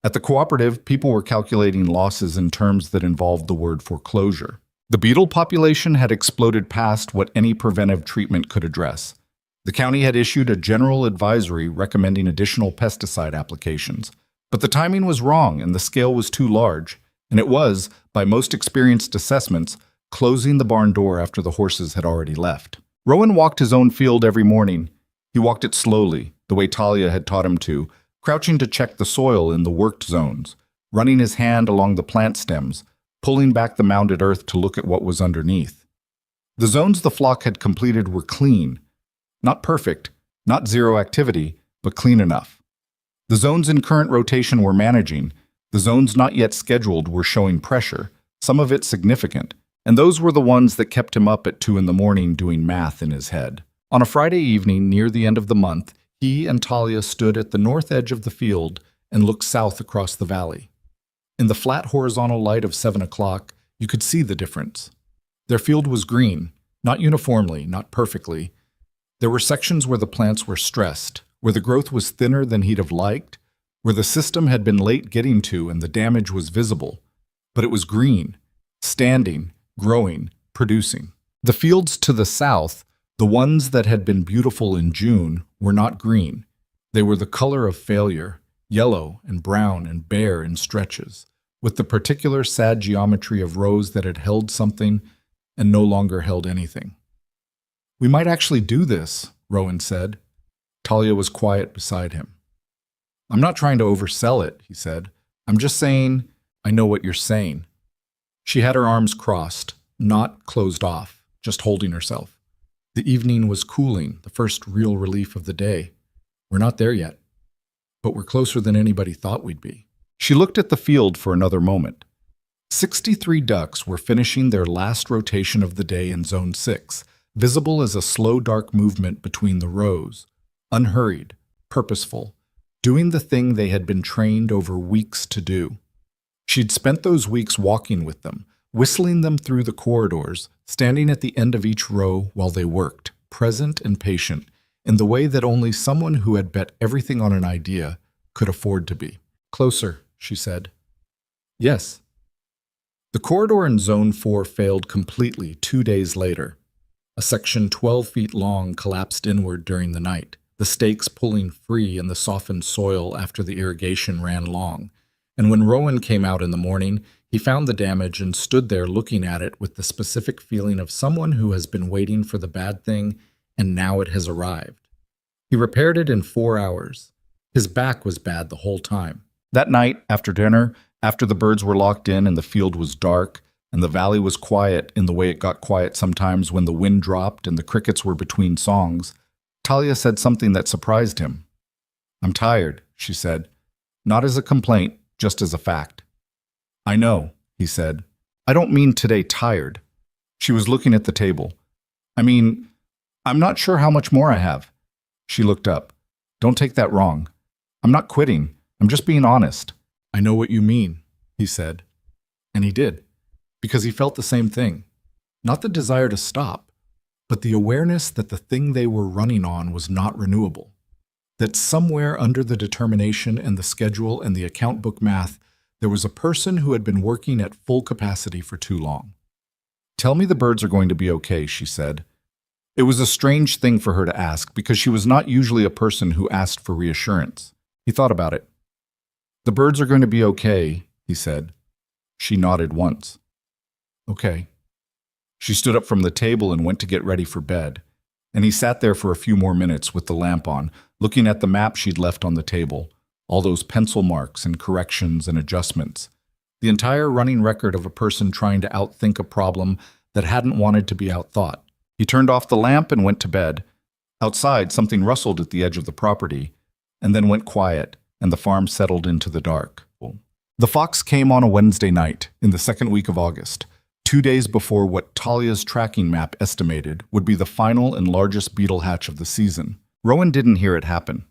At the cooperative, people were calculating losses in terms that involved the word foreclosure. The beetle population had exploded past what any preventive treatment could address. The county had issued a general advisory recommending additional pesticide applications. But the timing was wrong and the scale was too large, and it was, by most experienced assessments, closing the barn door after the horses had already left. Rowan walked his own field every morning. He walked it slowly, the way Talia had taught him to, crouching to check the soil in the worked zones, running his hand along the plant stems, pulling back the mounded earth to look at what was underneath. The zones the flock had completed were clean. Not perfect, not zero activity, but clean enough. The zones in current rotation were managing. The zones not yet scheduled were showing pressure, some of it significant, and those were the ones that kept him up at 2 in the morning doing math in his head. On a Friday evening near the end of the month, he and Talia stood at the north edge of the field and looked south across the valley. In the flat horizontal light of 7 o'clock, you could see the difference. Their field was green, not uniformly, not perfectly. There were sections where the plants were stressed, where the growth was thinner than he'd have liked, where the system had been late getting to and the damage was visible. But it was green, standing, growing, producing. The fields to the south, the ones that had been beautiful in June, were not green. They were the color of failure, yellow and brown and bare in stretches, with the particular sad geometry of rows that had held something and no longer held anything. We might actually do this, Rowan said. Talia was quiet beside him. I'm not trying to oversell it, he said. I'm just saying, I know what you're saying. She had her arms crossed, not closed off, just holding herself. The evening was cooling, the first real relief of the day. We're not there yet, but we're closer than anybody thought we'd be. She looked at the field for another moment. 63 ducks were finishing their last rotation of the day in Zone 6, visible as a slow, dark movement between the rows, unhurried, purposeful, doing the thing they had been trained over weeks to do. She'd spent those weeks walking with them, whistling them through the corridors, standing at the end of each row while they worked, present and patient, in the way that only someone who had bet everything on an idea could afford to be. "Closer," she said. "Yes." The corridor in Zone 4 failed completely 2 days later. A section 12 feet long collapsed inward during the night, the stakes pulling free in the softened soil after the irrigation ran long. And when Rowan came out in the morning, he found the damage and stood there looking at it with the specific feeling of someone who has been waiting for the bad thing and now it has arrived. He repaired it in 4 hours. His back was bad the whole time. That night, after dinner, after the birds were locked in and the field was dark, and the valley was quiet in the way it got quiet sometimes when the wind dropped and the crickets were between songs, Talia said something that surprised him. "I'm tired," she said. "Not as a complaint, just as a fact." "I know," he said. "I don't mean today tired." She was looking at the table. "I mean, I'm not sure how much more I have." She looked up. "Don't take that wrong. I'm not quitting. I'm just being honest." "I know what you mean," he said. And he did, because he felt the same thing. Not the desire to stop, but the awareness that the thing they were running on was not renewable. That somewhere under the determination and the schedule and the account book math, there was a person who had been working at full capacity for too long. "Tell me the birds are going to be okay," she said. It was a strange thing for her to ask, because she was not usually a person who asked for reassurance. He thought about it. "The birds are going to be okay," he said. She nodded once. "Okay." She stood up from the table and went to get ready for bed, and he sat there for a few more minutes with the lamp on, looking at the map she'd left on the table, all those pencil marks and corrections and adjustments, the entire running record of a person trying to outthink a problem that hadn't wanted to be outthought. He turned off the lamp and went to bed. Outside, something rustled at the edge of the property, and then went quiet, and the farm settled into the dark. The fox came on a Wednesday night, in the second week of August, 2 days before what Talia's tracking map estimated would be the final and largest beetle hatch of the season. Rowan didn't hear it happen.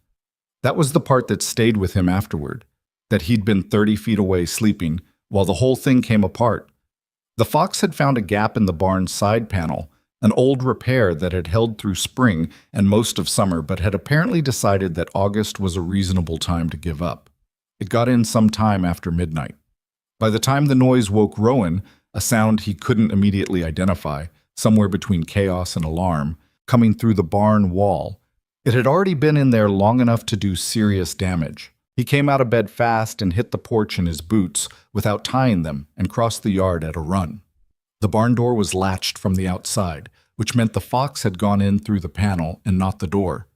That was the part that stayed with him afterward, that he'd been 30 feet away sleeping while the whole thing came apart. The fox had found a gap in the barn's side panel, an old repair that had held through spring and most of summer, but had apparently decided that August was a reasonable time to give up. It got in some time after midnight. By the time the noise woke Rowan, a sound he couldn't immediately identify, somewhere between chaos and alarm, coming through the barn wall, it had already been in there long enough to do serious damage. He came out of bed fast and hit the porch in his boots without tying them and crossed the yard at a run. The barn door was latched from the outside, which meant the fox had gone in through the panel and not the door.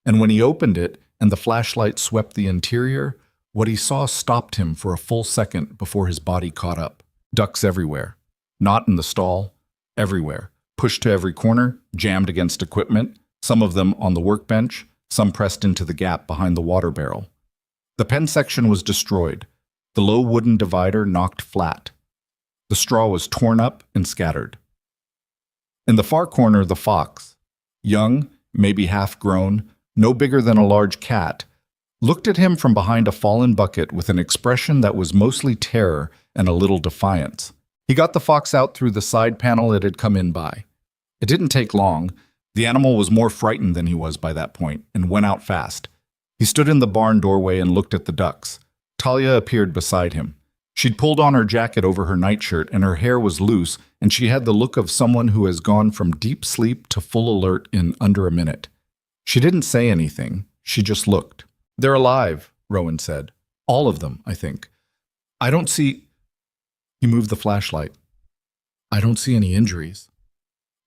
And when he opened it and the flashlight swept the interior, what he saw stopped him for a full second before his body caught up. Ducks everywhere. Not in the stall. Everywhere. Pushed to every corner, jammed against equipment, some of them on the workbench, some pressed into the gap behind the water barrel. The pen section was destroyed. The low wooden divider knocked flat. The straw was torn up and scattered. In the far corner, the fox, young, maybe half-grown, no bigger than a large cat, looked at him from behind a fallen bucket with an expression that was mostly terror and a little defiance. He got the fox out through the side panel it had come in by. It didn't take long. The animal was more frightened than he was by that point and went out fast. He stood in the barn doorway and looked at the ducks. Talia appeared beside him. She'd pulled on her jacket over her nightshirt and her hair was loose, and she had the look of someone who has gone from deep sleep to full alert in under a minute. She didn't say anything. She just looked. "They're alive," Rowan said. "All of them, I think. I don't see—" He moved the flashlight. "I don't see any injuries."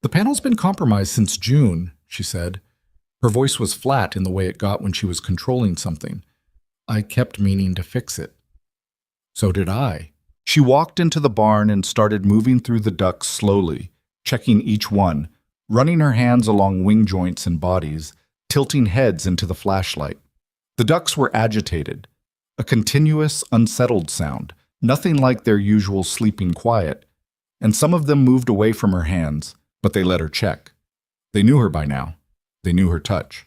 "The panel's been compromised since June," she said. Her voice was flat in the way it got when she was controlling something. "I kept meaning to fix it." "So did I." She walked into the barn and started moving through the ducks slowly, checking each one, running her hands along wing joints and bodies, tilting heads into the flashlight. The ducks were agitated, a continuous, unsettled sound, nothing like their usual sleeping quiet, and some of them moved away from her hands, but they let her check. They knew her by now. They knew her touch.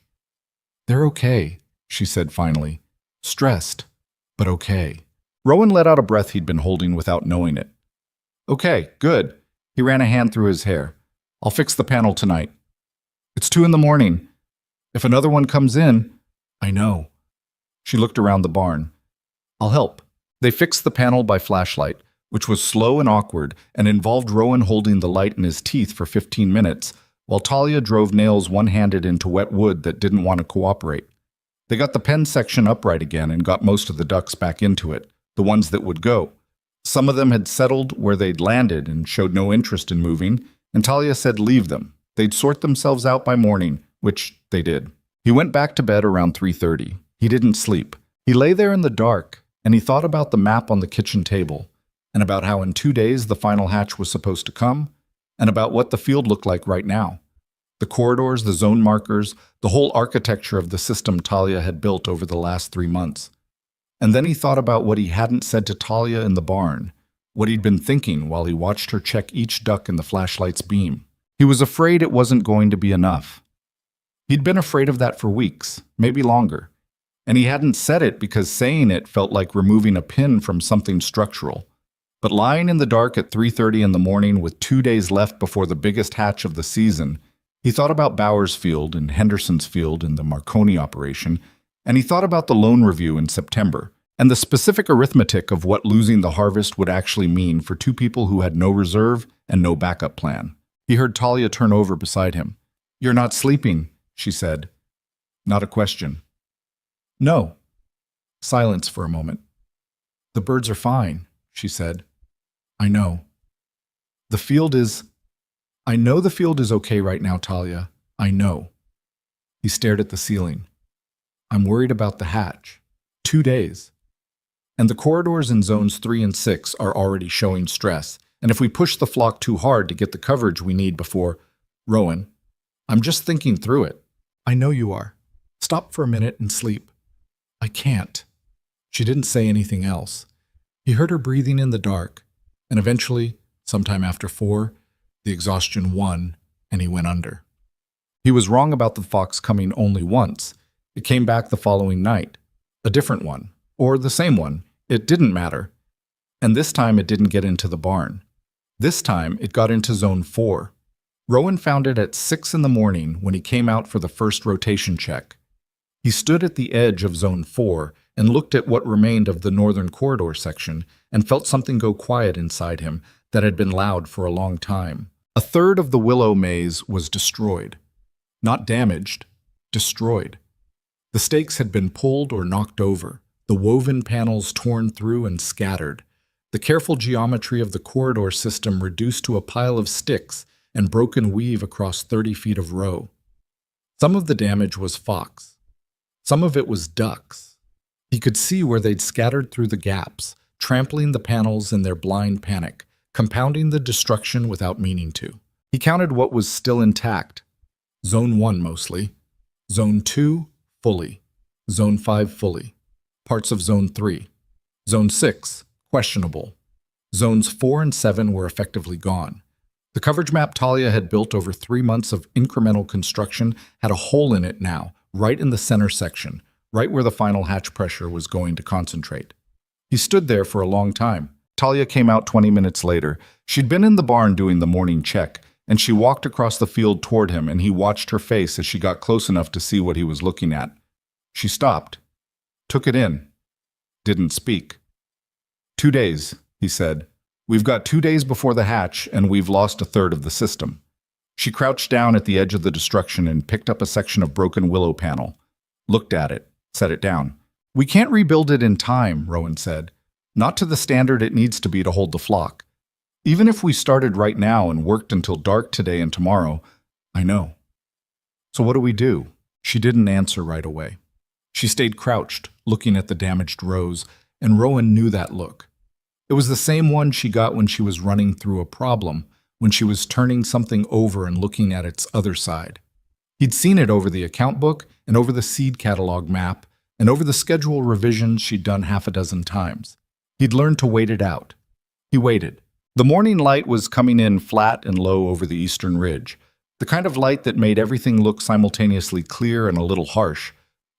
"They're okay," she said finally. "Stressed, but okay." Rowan let out a breath he'd been holding without knowing it. "Okay, good." He ran a hand through his hair. "I'll fix the panel tonight." "It's 2 a.m. If another one comes in..." "I know." She looked around the barn. "I'll help." They fixed the panel by flashlight, which was slow and awkward and involved Rowan holding the light in his teeth for 15 minutes, while Talia drove nails one-handed into wet wood that didn't want to cooperate. They got the pen section upright again and got most of the ducks back into it, the ones that would go. Some of them had settled where they'd landed and showed no interest in moving, and Talia said leave them. They'd sort themselves out by morning, which they did. He went back to bed around 3:30. He didn't sleep. He lay there in the dark, and he thought about the map on the kitchen table, and about how in 2 days the final hatch was supposed to come, and about what the field looked like right now. The corridors, the zone markers, the whole architecture of the system Talia had built over the last 3 months. And then he thought about what he hadn't said to Talia in the barn, what he'd been thinking while he watched her check each duck in the flashlight's beam. He was afraid it wasn't going to be enough. He'd been afraid of that for weeks, maybe longer. And he hadn't said it because saying it felt like removing a pin from something structural. But lying in the dark at 3:30 in the morning with 2 days left before the biggest hatch of the season, he thought about Bowers Field and Henderson's Field in the Marconi operation, and he thought about the loan review in September, and the specific arithmetic of what losing the harvest would actually mean for two people who had no reserve and no backup plan. He heard Talia turn over beside him. "You're not sleeping," she said. Not a question. "No." Silence for a moment. "The birds are fine," she said. "I know." "The field is..." "I know the field is okay right now, Talia. I know." He stared at the ceiling. "I'm worried about the hatch. 2 days. And the corridors in zones 3 and 6 are already showing stress. And if we push the flock too hard to get the coverage we need before..." "Rowan, I'm just thinking through it." "I know you are. Stop for a minute and sleep." "I can't." She didn't say anything else. He heard her breathing in the dark, and eventually, sometime after 4, the exhaustion won, and he went under. He was wrong about the fox coming only once. It came back the following night. A different one, or the same one. It didn't matter. And this time it didn't get into the barn. This time it got into zone 4. Rowan found it at 6 in the morning when he came out for the first rotation check. He stood at the edge of zone 4 and looked at what remained of the northern corridor section and felt something go quiet inside him that had been loud for a long time. A third of the willow maze was destroyed. Not damaged, destroyed. The stakes had been pulled or knocked over, the woven panels torn through and scattered, the careful geometry of the corridor system reduced to a pile of sticks and broken weave across 30 feet of row. Some of the damage was fox. Some of it was ducks. He could see where they'd scattered through the gaps, trampling the panels in their blind panic, compounding the destruction without meaning to. He counted what was still intact. Zone 1 mostly. Zone 2, fully. Zone 5, fully. Parts of Zone 3. Zone 6, questionable. Zones 4 and 7 were effectively gone. The coverage map Talia had built over 3 months of incremental construction had a hole in it now, right in the center section, right where the final hatch pressure was going to concentrate. He stood there for a long time. Talia came out 20 minutes later. She'd been in the barn doing the morning check, and she walked across the field toward him, and he watched her face as she got close enough to see what he was looking at. She stopped, took it in, didn't speak. 2 days, he said. We've got 2 days before the hatch, and we've lost a third of the system. She crouched down at the edge of the destruction and picked up a section of broken willow panel, looked at it, set it down. We can't rebuild it in time, Rowan said. Not to the standard it needs to be to hold the flock. Even if we started right now and worked until dark today and tomorrow, I know. So what do we do? She didn't answer right away. She stayed crouched, looking at the damaged rows, and Rowan knew that look. It was the same one she got when she was running through a problem, when she was turning something over and looking at its other side. He'd seen it over the account book and over the seed catalog map and over the schedule revisions she'd done half a dozen times. He'd learned to wait it out. He waited. The morning light was coming in flat and low over the eastern ridge. The kind of light that made everything look simultaneously clear and a little harsh,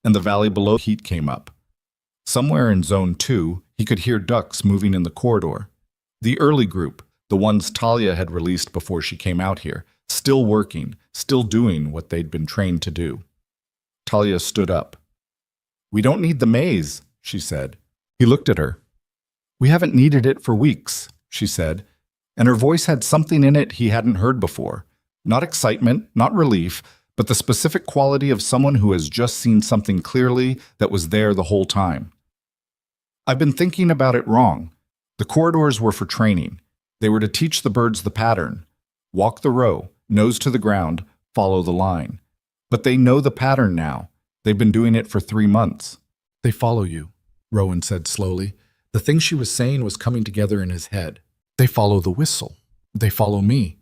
and the valley below heat came up. Somewhere in Zone 2, he could hear ducks moving in the corridor. The early group, the ones Talia had released before she came out here, still working, still doing what they'd been trained to do. Talia stood up. "We don't need the maze," she said. He looked at her. "We haven't needed it for weeks," she said, and her voice had something in it he hadn't heard before. Not excitement, not relief, but the specific quality of someone who has just seen something clearly that was there the whole time. "I've been thinking about it wrong. The corridors were for training. They were to teach the birds the pattern. Walk the row, nose to the ground, follow the line. But they know the pattern now. They've been doing it for 3 months." "They follow you," Rowan said slowly. The thing she was saying was coming together in his head. "They follow the whistle. They follow me.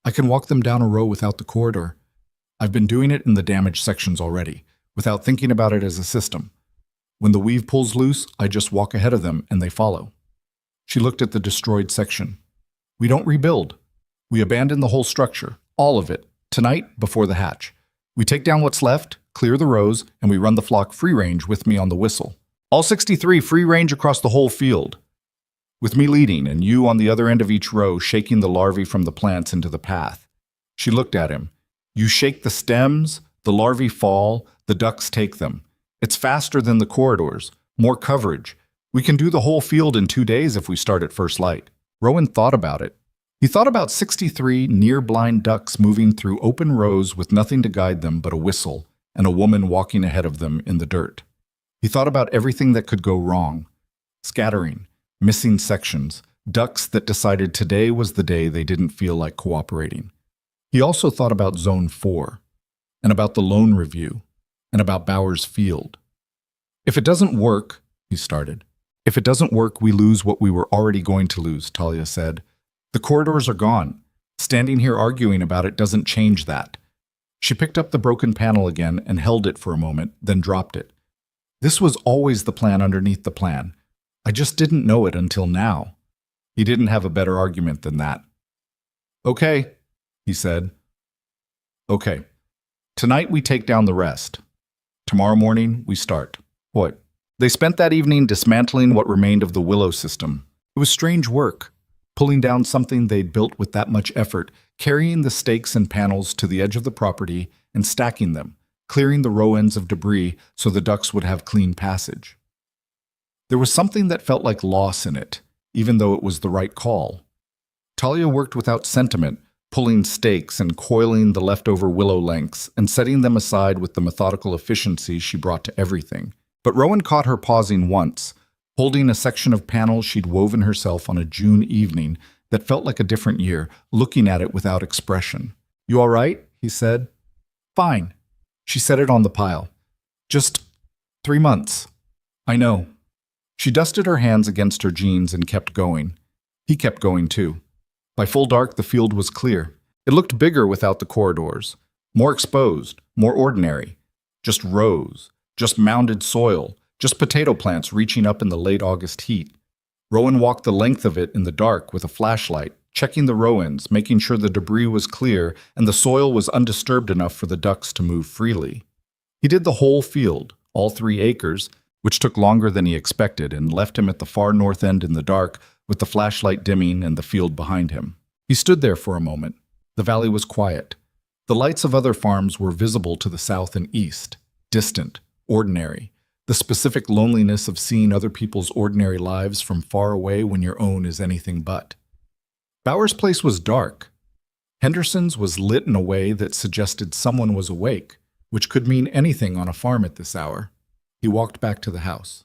I can walk them down a row without the corridor. I've been doing it in the damaged sections already, without thinking about it as a system. When the weave pulls loose, I just walk ahead of them and they follow." She looked at the destroyed section. "We don't rebuild. We abandon the whole structure, all of it, tonight before the hatch. We take down what's left, clear the rows, and we run the flock free range with me on the whistle. All 63 free range across the whole field, with me leading and you on the other end of each row shaking the larvae from the plants into the path." She looked at him. "You shake the stems, the larvae fall, the ducks take them. It's faster than the corridors, more coverage. We can do the whole field in 2 days if we start at first light." Rowan thought about it. He thought about 63 near-blind ducks moving through open rows with nothing to guide them but a whistle and a woman walking ahead of them in the dirt. He thought about everything that could go wrong. Scattering, missing sections, ducks that decided today was the day they didn't feel like cooperating. He also thought about Zone 4, and about the loan review, and about Bowers Field. "If it doesn't work," he started. "If it doesn't work, we lose what we were already going to lose," Talia said. "The corridors are gone. Standing here arguing about it doesn't change that." She picked up the broken panel again and held it for a moment, then dropped it. "This was always the plan underneath the plan. I just didn't know it until now." He didn't have a better argument than that. "Okay," he said. "Okay. Tonight we take down the rest. Tomorrow morning we start." "What?" They spent that evening dismantling what remained of the Willow system. It was strange work, pulling down something they'd built with that much effort, carrying the stakes and panels to the edge of the property and stacking them, clearing the row ends of debris so the ducks would have clean passage. There was something that felt like loss in it, even though it was the right call. Talia worked without sentiment, pulling stakes and coiling the leftover willow lengths and setting them aside with the methodical efficiency she brought to everything. But Rowan caught her pausing once, holding a section of panels she'd woven herself on a June evening that felt like a different year, looking at it without expression. "You all right?" he said. "Fine." She set it on the pile. "Just 3 months." "I know." She dusted her hands against her jeans and kept going. He kept going too. By full dark, the field was clear. It looked bigger without the corridors, more exposed, more ordinary. Just rows, just mounded soil, just potato plants reaching up in the late August heat. Rowan walked the length of it in the dark with a flashlight, checking the row ends, making sure the debris was clear and the soil was undisturbed enough for the ducks to move freely. He did the whole field, all 3 acres, which took longer than he expected and left him at the far north end in the dark with the flashlight dimming and the field behind him. He stood there for a moment. The valley was quiet. The lights of other farms were visible to the south and east, distant, ordinary, the specific loneliness of seeing other people's ordinary lives from far away when your own is anything but. Bowers' place was dark. Henderson's was lit in a way that suggested someone was awake, which could mean anything on a farm at this hour. He walked back to the house.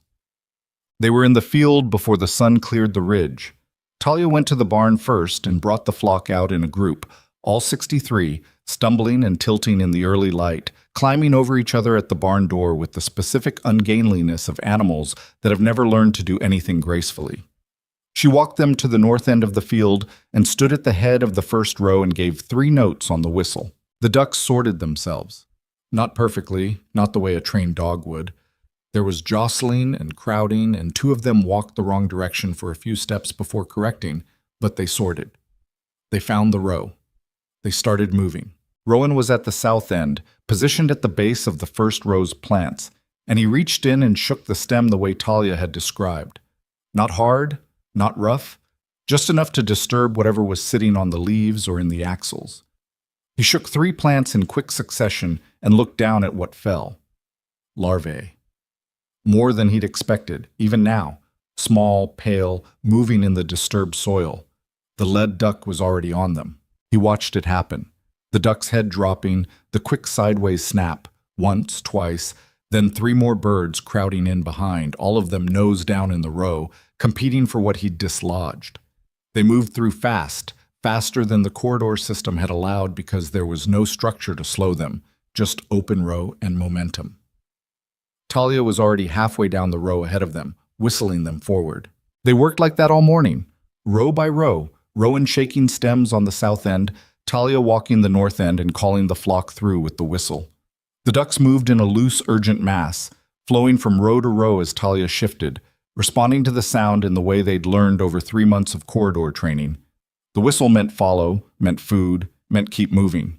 They were in the field before the sun cleared the ridge. Talia went to the barn first and brought the flock out in a group, all 63, stumbling and tilting in the early light, climbing over each other at the barn door with the specific ungainliness of animals that have never learned to do anything gracefully. She walked them to the north end of the field and stood at the head of the first row and gave 3 notes on the whistle. The ducks sorted themselves. Not perfectly, not the way a trained dog would. There was jostling and crowding, and 2 of them walked the wrong direction for a few steps before correcting, but they sorted. They found the row. They started moving. Rowan was at the south end, positioned at the base of the first row's plants, and he reached in and shook the stem the way Talia had described. Not hard, not rough, just enough to disturb whatever was sitting on the leaves or in the axils. He shook 3 plants in quick succession and looked down at what fell. Larvae. More than he'd expected, even now. Small, pale, moving in the disturbed soil. The lead duck was already on them. He watched it happen. The duck's head dropping, the quick sideways snap, once, twice, then 3 more birds crowding in behind, all of them nose down in the row, competing for what he'd dislodged. They moved through fast, faster than the corridor system had allowed because there was no structure to slow them, just open row and momentum. Talia was already halfway down the row ahead of them, whistling them forward. They worked like that all morning, row by row, Rowan shaking stems on the south end, Talia walking the north end and calling the flock through with the whistle. The ducks moved in a loose, urgent mass, flowing from row to row as Talia shifted, responding to the sound in the way they'd learned over 3 months of corridor training. The whistle meant follow, meant food, meant keep moving.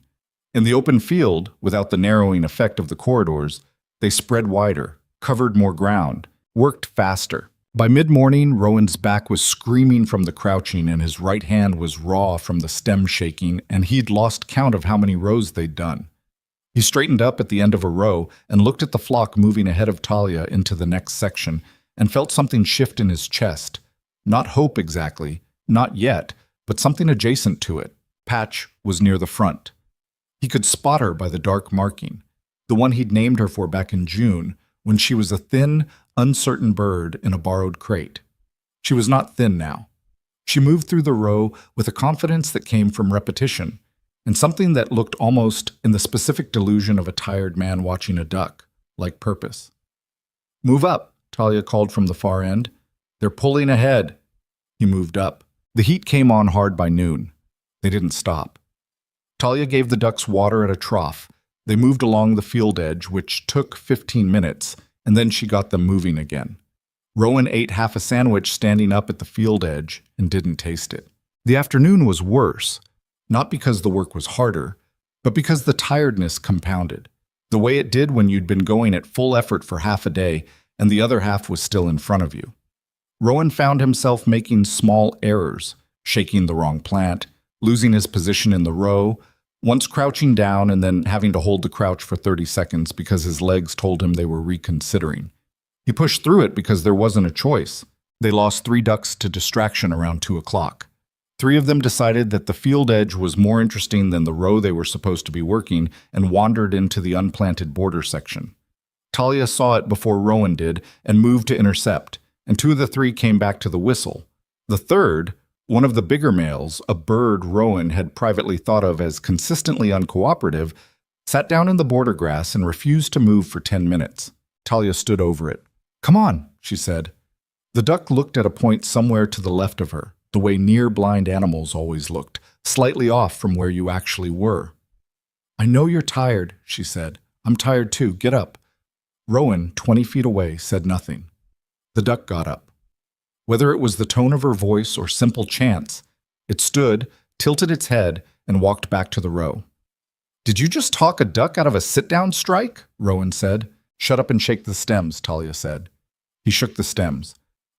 In the open field, without the narrowing effect of the corridors, they spread wider, covered more ground, worked faster. By mid-morning, Rowan's back was screaming from the crouching and his right hand was raw from the stem shaking, and he'd lost count of how many rows they'd done. He straightened up at the end of a row and looked at the flock moving ahead of Talia into the next section and felt something shift in his chest. Not hope exactly, not yet, but something adjacent to it. Patch was near the front. He could spot her by the dark marking, the one he'd named her for back in June, when she was a thin, uncertain bird in a borrowed crate. She was not thin now. She moved through the row with a confidence that came from repetition, and something that looked almost in the specific delusion of a tired man watching a duck, like purpose. "Move up," Talia called from the far end. "They're pulling ahead." He moved up. The heat came on hard by noon. They didn't stop. Talia gave the ducks water at a trough. They moved along the field edge, which took 15 minutes, and then she got them moving again. Rowan ate half a sandwich standing up at the field edge and didn't taste it. The afternoon was worse, not because the work was harder, but because the tiredness compounded, the way it did when you'd been going at full effort for half a day and the other half was still in front of you. Rowan found himself making small errors, shaking the wrong plant, losing his position in the row, once crouching down and then having to hold the crouch for 30 seconds because his legs told him they were reconsidering. He pushed through it because there wasn't a choice. They lost 3 ducks to distraction around 2 o'clock. 3 of them decided that the field edge was more interesting than the row they were supposed to be working and wandered into the unplanted border section. Talia saw it before Rowan did and moved to intercept, and 2 of the 3 came back to the whistle. The third, one of the bigger males, a bird Rowan had privately thought of as consistently uncooperative, sat down in the border grass and refused to move for 10 minutes. Talia stood over it. "Come on," she said. The duck looked at a point somewhere to the left of her, the way near-blind animals always looked, slightly off from where you actually were. "I know you're tired," she said. "I'm tired too. Get up." Rowan, 20 feet away, said nothing. The duck got up. Whether it was the tone of her voice or simple chance, it stood, tilted its head, and walked back to the row. "Did you just talk a duck out of a sit-down strike?" Rowan said. "Shut up and shake the stems," Talia said. He shook the stems.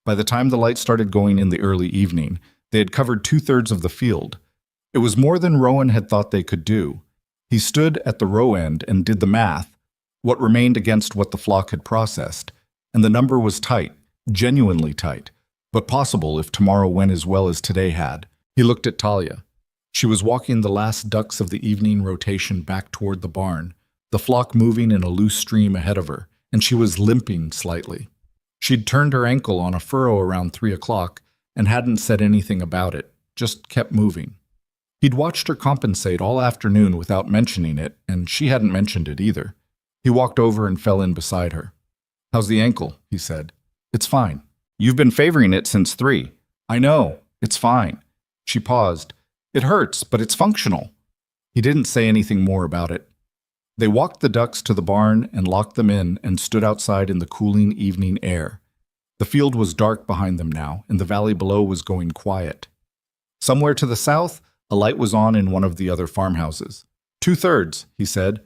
By the time the light started going in the early evening, they had covered 2/3 of the field. It was more than Rowan had thought they could do. He stood at the row end and did the math, what remained against what the flock had processed, and the number was tight, genuinely tight, but possible if tomorrow went as well as today had. He looked at Talia. She was walking the last ducks of the evening rotation back toward the barn, the flock moving in a loose stream ahead of her, and she was limping slightly. She'd turned her ankle on a furrow around 3 o'clock and hadn't said anything about it, just kept moving. He'd watched her compensate all afternoon without mentioning it, and she hadn't mentioned it either. He walked over and fell in beside her. "How's the ankle?" he said. "It's fine. You've been favoring it since 3. "I know. It's fine." She paused. "It hurts, but it's functional." He didn't say anything more about it. They walked the ducks to the barn and locked them in and stood outside in the cooling evening air. The field was dark behind them now, and the valley below was going quiet. Somewhere to the south, a light was on in one of the other farmhouses. 2/3, he said.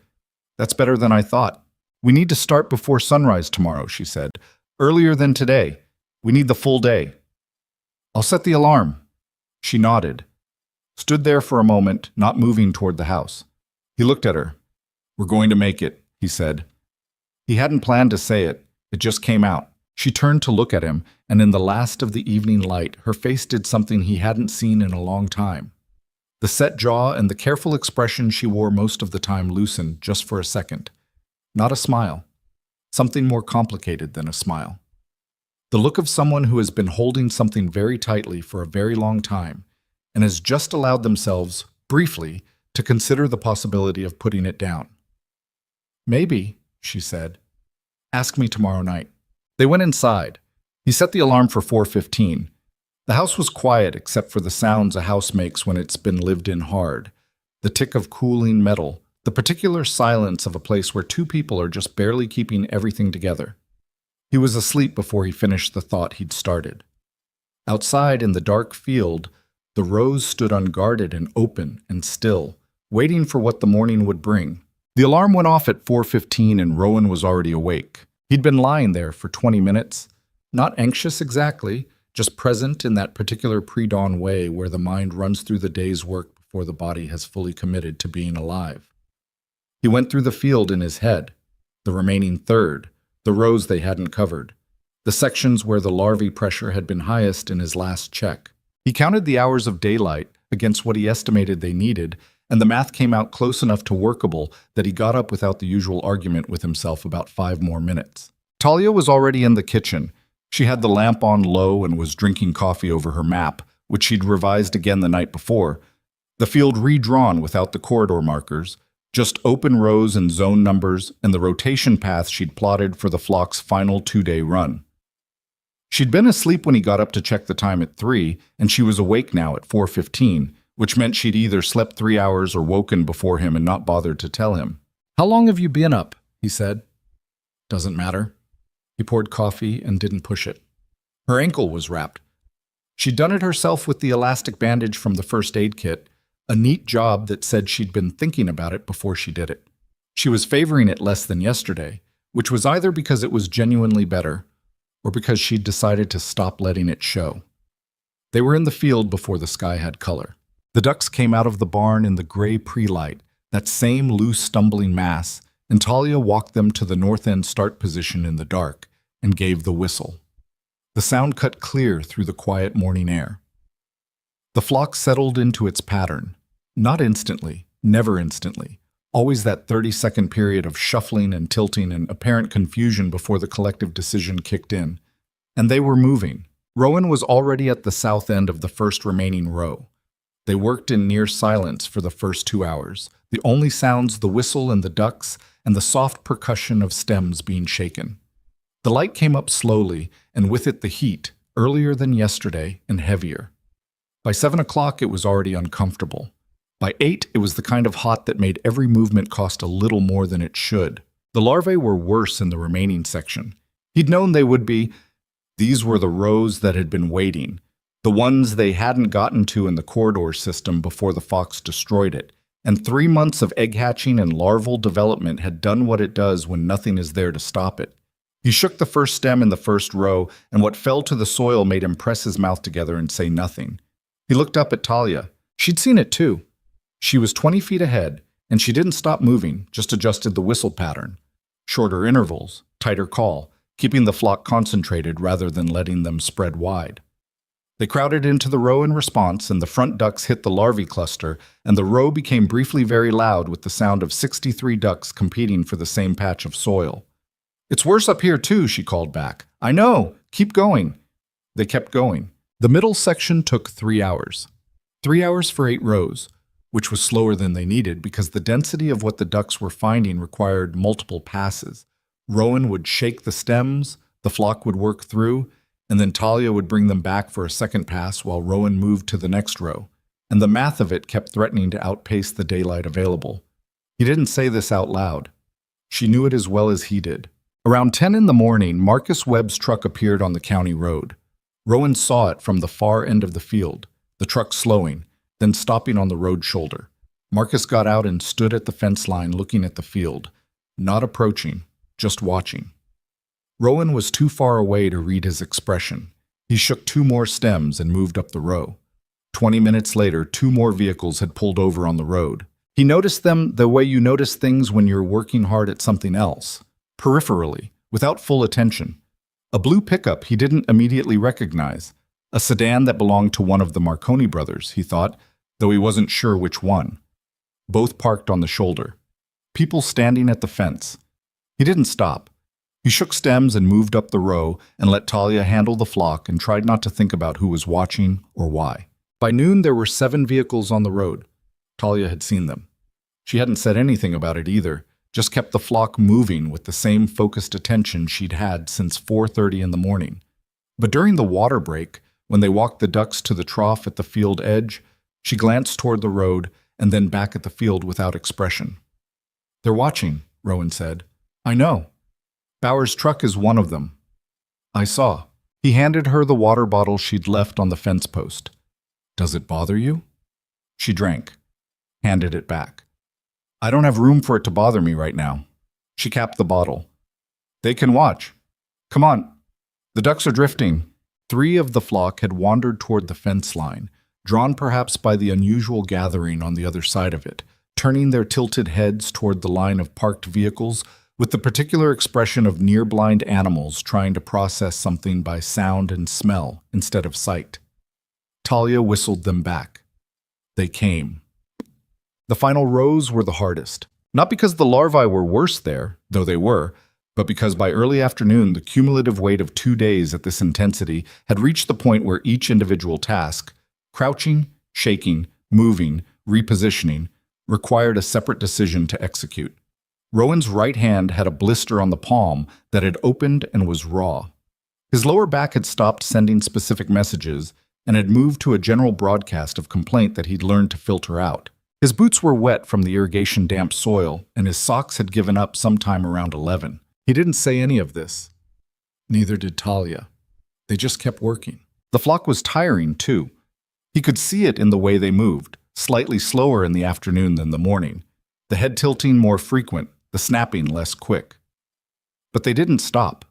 That's better than I thought. We need to start before sunrise tomorrow, she said. Earlier than today. We need the full day. I'll set the alarm. She nodded, stood there for a moment, not moving toward the house. He looked at her. We're going to make it, he said. He hadn't planned to say it. It just came out. She turned to look at him, and in the last of the evening light, her face did something he hadn't seen in a long time. The set jaw and the careful expression she wore most of the time loosened just for a second. Not a smile. Something more complicated than a smile. The look of someone who has been holding something very tightly for a very long time and has just allowed themselves, briefly, to consider the possibility of putting it down. Maybe, she said. Ask me tomorrow night. They went inside. He set the alarm for 4:15. The house was quiet except for the sounds a house makes when it's been lived in hard. The tick of cooling metal, the particular silence of a place where two people are just barely keeping everything together. He was asleep before he finished the thought he'd started. Outside in the dark field, the rows stood unguarded and open and still, waiting for what the morning would bring. The alarm went off at 4:15 and Rowan was already awake. He'd been lying there for 20 minutes, not anxious exactly, just present in that particular pre-dawn way where the mind runs through the day's work before the body has fully committed to being alive. He went through the field in his head, the remaining third, the rows they hadn't covered, the sections where the larvae pressure had been highest in his last check. He counted the hours of daylight against what he estimated they needed, and the math came out close enough to workable that he got up without the usual argument with himself about 5 more minutes. Talia was already in the kitchen. She had the lamp on low and was drinking coffee over her map, which she'd revised again the night before. The field redrawn without the corridor markers, just open rows and zone numbers and the rotation path she'd plotted for the flock's final 2-day run. She'd been asleep when he got up to check the time at 3, and she was awake now at 4:15, which meant she'd either slept 3 hours or woken before him and not bothered to tell him. How long have you been up? He said. Doesn't matter. He poured coffee and didn't push it. Her ankle was wrapped. She'd done it herself with the elastic bandage from the first aid kit, a neat job that said she'd been thinking about it before she did it. She was favoring it less than yesterday, which was either because it was genuinely better or because she'd decided to stop letting it show. They were in the field before the sky had color. The ducks came out of the barn in the gray pre-light, that same loose stumbling mass, and Talia walked them to the north end start position in the dark and gave the whistle. The sound cut clear through the quiet morning air. The flock settled into its pattern, not instantly, never instantly, always that 30-second period of shuffling and tilting and apparent confusion before the collective decision kicked in. And they were moving. Rowan was already at the south end of the first remaining row. They worked in near silence for the first 2 hours, the only sounds the whistle and the ducks and the soft percussion of stems being shaken. The light came up slowly, and with it the heat, earlier than yesterday and heavier. By 7 o'clock it was already uncomfortable. By 8 it was the kind of hot that made every movement cost a little more than it should. The larvae were worse in the remaining section. He'd known they would be. These were the rows that had been waiting, the ones they hadn't gotten to in the corridor system before the fox destroyed it, and 3 months of egg hatching and larval development had done what it does when nothing is there to stop it. He shook the first stem in the first row, and what fell to the soil made him press his mouth together and say nothing. He looked up at Talia. She'd seen it too. She was 20 feet ahead, and she didn't stop moving, just adjusted the whistle pattern. Shorter intervals, tighter call, keeping the flock concentrated rather than letting them spread wide. They crowded into the row in response, and the front ducks hit the larvae cluster, and the row became briefly very loud with the sound of 63 ducks competing for the same patch of soil. It's worse up here too, she called back. I know, keep going. They kept going. The middle section took 3 hours. 3 hours for 8 rows, which was slower than they needed because the density of what the ducks were finding required multiple passes. Rowan would shake the stems, the flock would work through, and then Talia would bring them back for a second pass while Rowan moved to the next row, and the math of it kept threatening to outpace the daylight available. He didn't say this out loud. She knew it as well as he did. Around 10 in the morning, Marcus Webb's truck appeared on the county road. Rowan saw it from the far end of the field, the truck slowing, then stopping on the road shoulder. Marcus got out and stood at the fence line looking at the field, not approaching, just watching. Rowan was too far away to read his expression. He shook 2 more stems and moved up the row. 20 minutes later, 2 more vehicles had pulled over on the road. He noticed them the way you notice things when you're working hard at something else, peripherally, without full attention. A blue pickup he didn't immediately recognize, a sedan that belonged to one of the Marconi brothers, he thought, though he wasn't sure which one. Both parked on the shoulder. People standing at the fence. He didn't stop. He shook stems and moved up the row and let Talia handle the flock and tried not to think about who was watching or why. By noon, there were 7 vehicles on the road. Talia had seen them. She hadn't said anything about it either, just kept the flock moving with the same focused attention she'd had since 4:30 in the morning. But during the water break, when they walked the ducks to the trough at the field edge, she glanced toward the road and then back at the field without expression. "They're watching," Rowan said. "I know. Bauer's truck is one of them. I saw." He handed her the water bottle she'd left on the fence post. "Does it bother you?" She drank, handed it back. "I don't have room for it to bother me right now." She capped the bottle. "They can watch. Come on. The ducks are drifting." 3 of the flock had wandered toward the fence line, drawn perhaps by the unusual gathering on the other side of it, turning their tilted heads toward the line of parked vehicles with the particular expression of near-blind animals trying to process something by sound and smell instead of sight. Talia whistled them back. They came. The final rows were the hardest, not because the larvae were worse there, though they were, but because by early afternoon the cumulative weight of 2 days at this intensity had reached the point where each individual task, crouching, shaking, moving, repositioning, required a separate decision to execute. Rowan's right hand had a blister on the palm that had opened and was raw. His lower back had stopped sending specific messages and had moved to a general broadcast of complaint that he'd learned to filter out. His boots were wet from the irrigation-damp soil, and his socks had given up sometime around 11. He didn't say any of this. Neither did Talia. They just kept working. The flock was tiring, too. He could see it in the way they moved, slightly slower in the afternoon than the morning, the head tilting more frequent, the snapping less quick. But they didn't stop.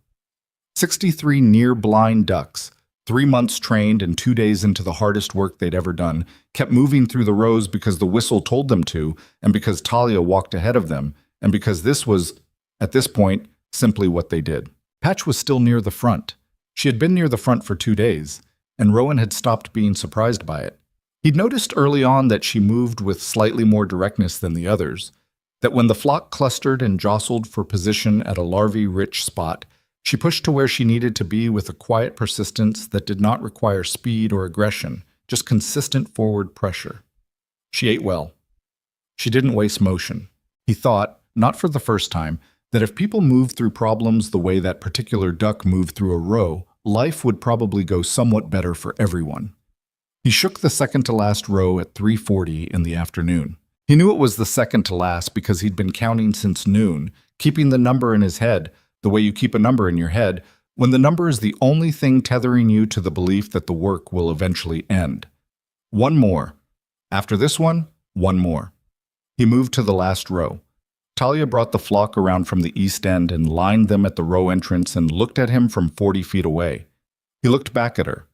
63 near-blind ducks, 3 months trained and 2 days into the hardest work they'd ever done, kept moving through the rows because the whistle told them to, and because Talia walked ahead of them, and because this was, at this point, simply what they did. Patch was still near the front. She had been near the front for 2 days, and Rowan had stopped being surprised by it. He'd noticed early on that she moved with slightly more directness than the others, that when the flock clustered and jostled for position at a larvae-rich spot, she pushed to where she needed to be with a quiet persistence that did not require speed or aggression, just consistent forward pressure. She ate well. She didn't waste motion. He thought, not for the first time, that if people moved through problems the way that particular duck moved through a row, life would probably go somewhat better for everyone. He shook the second-to-last row at 3:40 in the afternoon. He knew it was the second to last because he'd been counting since noon, keeping the number in his head, the way you keep a number in your head, when the number is the only thing tethering you to the belief that the work will eventually end. 1 more. After this one more. He moved to the last row. Talia brought the flock around from the east end and lined them at the row entrance and looked at him from 40 feet away. He looked back at her.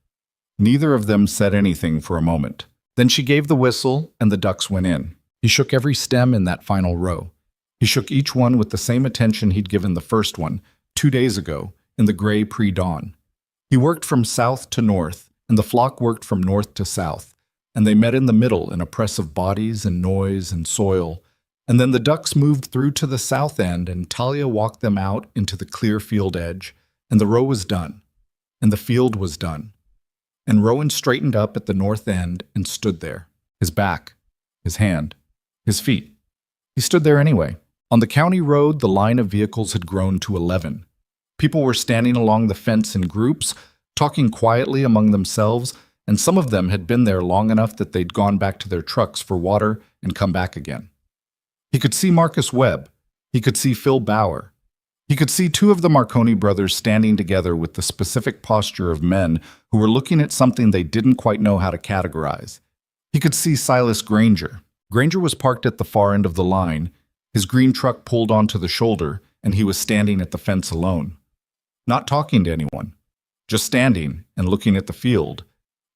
Neither of them said anything for a moment. Then she gave the whistle and the ducks went in. He shook every stem in that final row. He shook each one with the same attention he'd given the first one, 2 days ago, in the gray pre-dawn. He worked from south to north, and the flock worked from north to south, and they met in the middle in a press of bodies and noise and soil, and then the ducks moved through to the south end, and Talia walked them out into the clear field edge, and the row was done, and the field was done. And Rowan straightened up at the north end and stood there, his back, his hand, his feet. He stood there anyway. On the county road, the line of vehicles had grown to 11. People were standing along the fence in groups, talking quietly among themselves, and some of them had been there long enough that they'd gone back to their trucks for water and come back again. He could see Marcus Webb. He could see Phil Bauer. He could see 2 of the Marconi brothers standing together with the specific posture of men who were looking at something they didn't quite know how to categorize. He could see Silas Granger. Granger was parked at the far end of the line, his green truck pulled onto the shoulder, and he was standing at the fence alone. Not talking to anyone, just standing and looking at the field.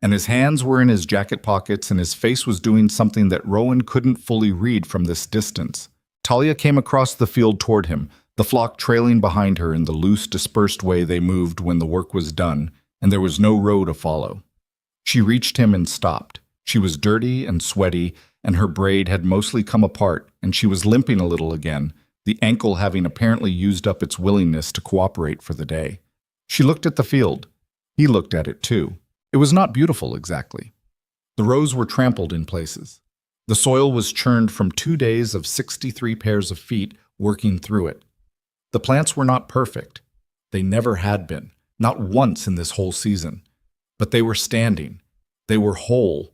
And his hands were in his jacket pockets and his face was doing something that Rowan couldn't fully read from this distance. Talia came across the field toward him, the flock trailing behind her in the loose, dispersed way they moved when the work was done, and there was no road to follow. She reached him and stopped. She was dirty and sweaty, and her braid had mostly come apart, and she was limping a little again, the ankle having apparently used up its willingness to cooperate for the day. She looked at the field. He looked at it too. It was not beautiful exactly. The rows were trampled in places. The soil was churned from 2 days of 63 pairs of feet working through it. The plants were not perfect. They never had been, not once in this whole season. But they were standing. They were whole.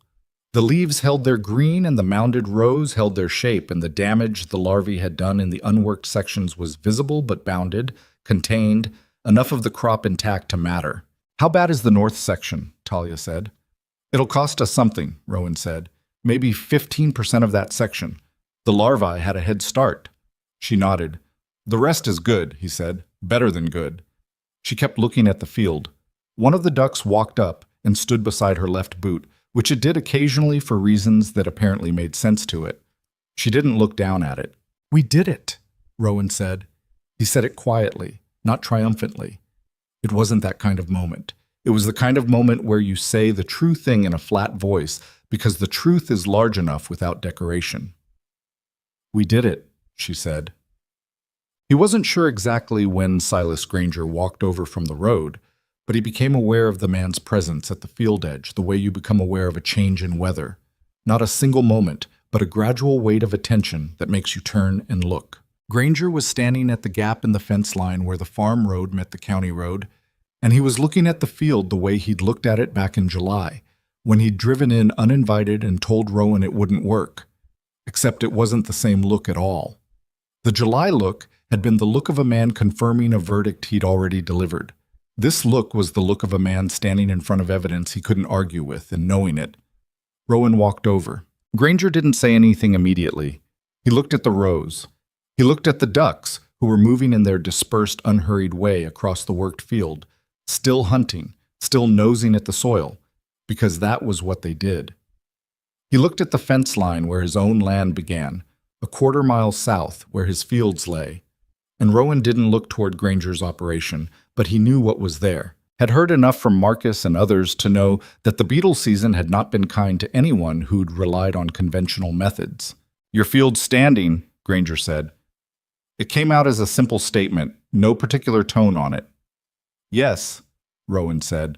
The leaves held their green and the mounded rows held their shape, and the damage the larvae had done in the unworked sections was visible but bounded, contained, enough of the crop intact to matter. "How bad is the north section?" Talia said. "It'll cost us something," Rowan said. "Maybe 15% of that section. The larvae had a head start." She nodded. "The rest is good," he said. "Better than good." She kept looking at the field. One of the ducks walked up and stood beside her left boot, which it did occasionally for reasons that apparently made sense to it. She didn't look down at it. "We did it," Rowan said. He said it quietly, not triumphantly. It wasn't that kind of moment. It was the kind of moment where you say the true thing in a flat voice because the truth is large enough without decoration. "We did it," she said. He wasn't sure exactly when Silas Granger walked over from the road, but he became aware of the man's presence at the field edge the way you become aware of a change in weather. Not a single moment, but a gradual weight of attention that makes you turn and look. Granger was standing at the gap in the fence line where the farm road met the county road, and he was looking at the field the way he'd looked at it back in July, when he'd driven in uninvited and told Rowan it wouldn't work. Except it wasn't the same look at all. The July look had been the look of a man confirming a verdict he'd already delivered. This look was the look of a man standing in front of evidence he couldn't argue with and knowing it. Rowan walked over. Granger didn't say anything immediately. He looked at the rows. He looked at the ducks, who were moving in their dispersed, unhurried way across the worked field, still hunting, still nosing at the soil, because that was what they did. He looked at the fence line where his own land began, a quarter-mile south where his fields lay. And Rowan didn't look toward Granger's operation, but he knew what was there, had heard enough from Marcus and others to know that the beetle season had not been kind to anyone who'd relied on conventional methods. "Your field's standing," Granger said. It came out as a simple statement, no particular tone on it. "Yes," Rowan said.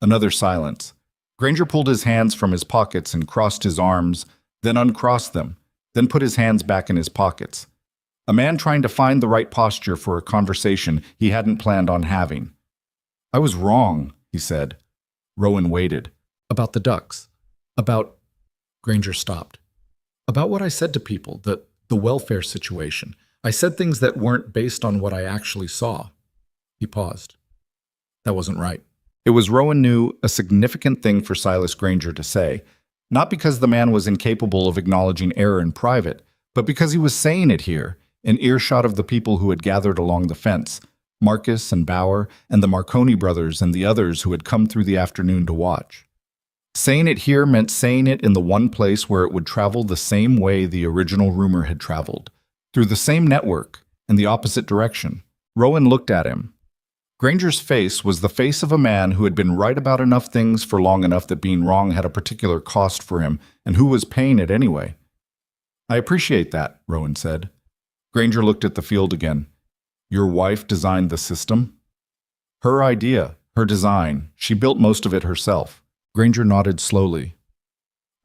Another silence. Granger pulled his hands from his pockets and crossed his arms, then uncrossed them, then put his hands back in his pockets. A man trying to find the right posture for a conversation he hadn't planned on having. "I was wrong," he said. Rowan waited. "About the ducks. About—" Granger stopped. "About what I said to people, the welfare situation. I said things that weren't based on what I actually saw." He paused. That wasn't right. It was, Rowan knew, a significant thing for Silas Granger to say, not because the man was incapable of acknowledging error in private, but because he was saying it here, in earshot of the people who had gathered along the fence, Marcus and Bauer and the Marconi brothers and the others who had come through the afternoon to watch. Saying it here meant saying it in the one place where it would travel the same way the original rumor had traveled, through the same network, in the opposite direction. Rowan looked at him. Granger's face was the face of a man who had been right about enough things for long enough that being wrong had a particular cost for him, and who was paying it anyway. "I appreciate that," Rowan said. Granger looked at the field again. "Your wife designed the system?" "Her idea, her design. She built most of it herself." Granger nodded slowly.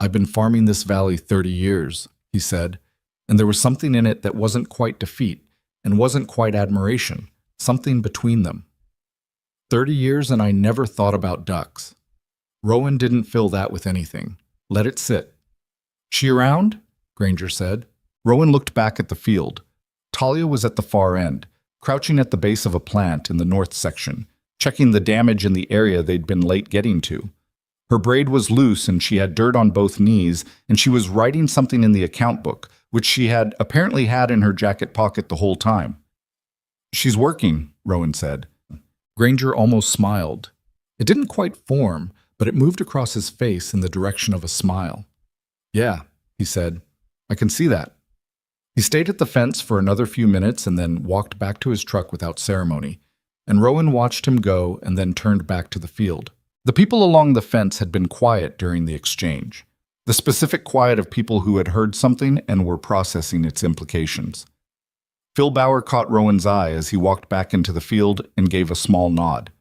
"I've been farming this valley 30 years, he said, and there was something in it that wasn't quite defeat and wasn't quite admiration, something between them. 30 years and I never thought about ducks." Rowan didn't fill that with anything. Let it sit. "She around?" Granger said. Rowan looked back at the field. Talia was at the far end, crouching at the base of a plant in the north section, checking the damage in the area they'd been late getting to. Her braid was loose and she had dirt on both knees, and she was writing something in the account book, which she had apparently had in her jacket pocket the whole time. "She's working," Rowan said. Granger almost smiled. It didn't quite form, but it moved across his face in the direction of a smile. "Yeah," he said. "I can see that." He stayed at the fence for another few minutes and then walked back to his truck without ceremony, and Rowan watched him go and then turned back to the field. The people along the fence had been quiet during the exchange, the specific quiet of people who had heard something and were processing its implications. Phil Bauer caught Rowan's eye as he walked back into the field and gave a small nod.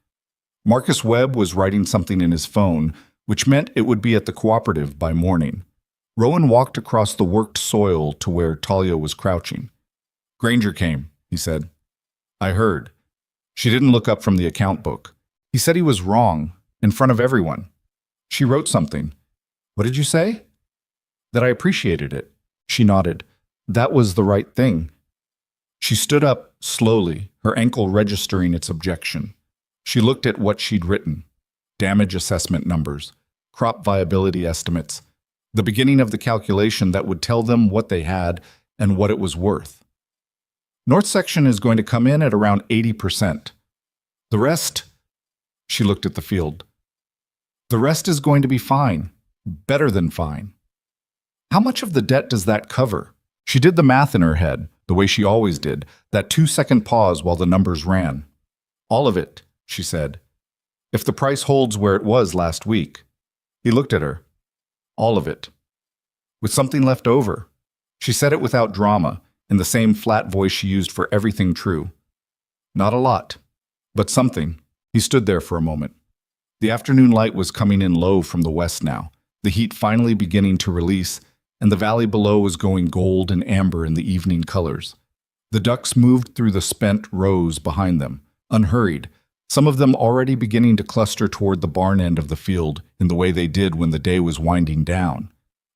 Marcus Webb was writing something in his phone, which meant it would be at the cooperative by morning. Rowan walked across the worked soil to where Talia was crouching. "Granger came," he said. "I heard. She didn't look up from the account book. He said he was wrong, in front of everyone. She wrote something." "What did you say?" "That I appreciated it." She nodded. "That was the right thing." She stood up slowly, her ankle registering its objection. She looked at what she'd written. Damage assessment numbers, crop viability estimates, the beginning of the calculation that would tell them what they had and what it was worth. "North section is going to come in at around 80%. The rest," she looked at the field, "the rest is going to be fine, better than fine." "How much of the debt does that cover?" She did the math in her head, the way she always did, that 2-second pause while the numbers ran. "All of it," she said. "If the price holds where it was last week." He looked at her. "All of it. With something left over." She said it without drama, in the same flat voice she used for everything true. "Not a lot, but something." He stood there for a moment. The afternoon light was coming in low from the west now, the heat finally beginning to release, and the valley below was going gold and amber in the evening colors. The ducks moved through the spent rows behind them, unhurried, some of them already beginning to cluster toward the barn end of the field in the way they did when the day was winding down.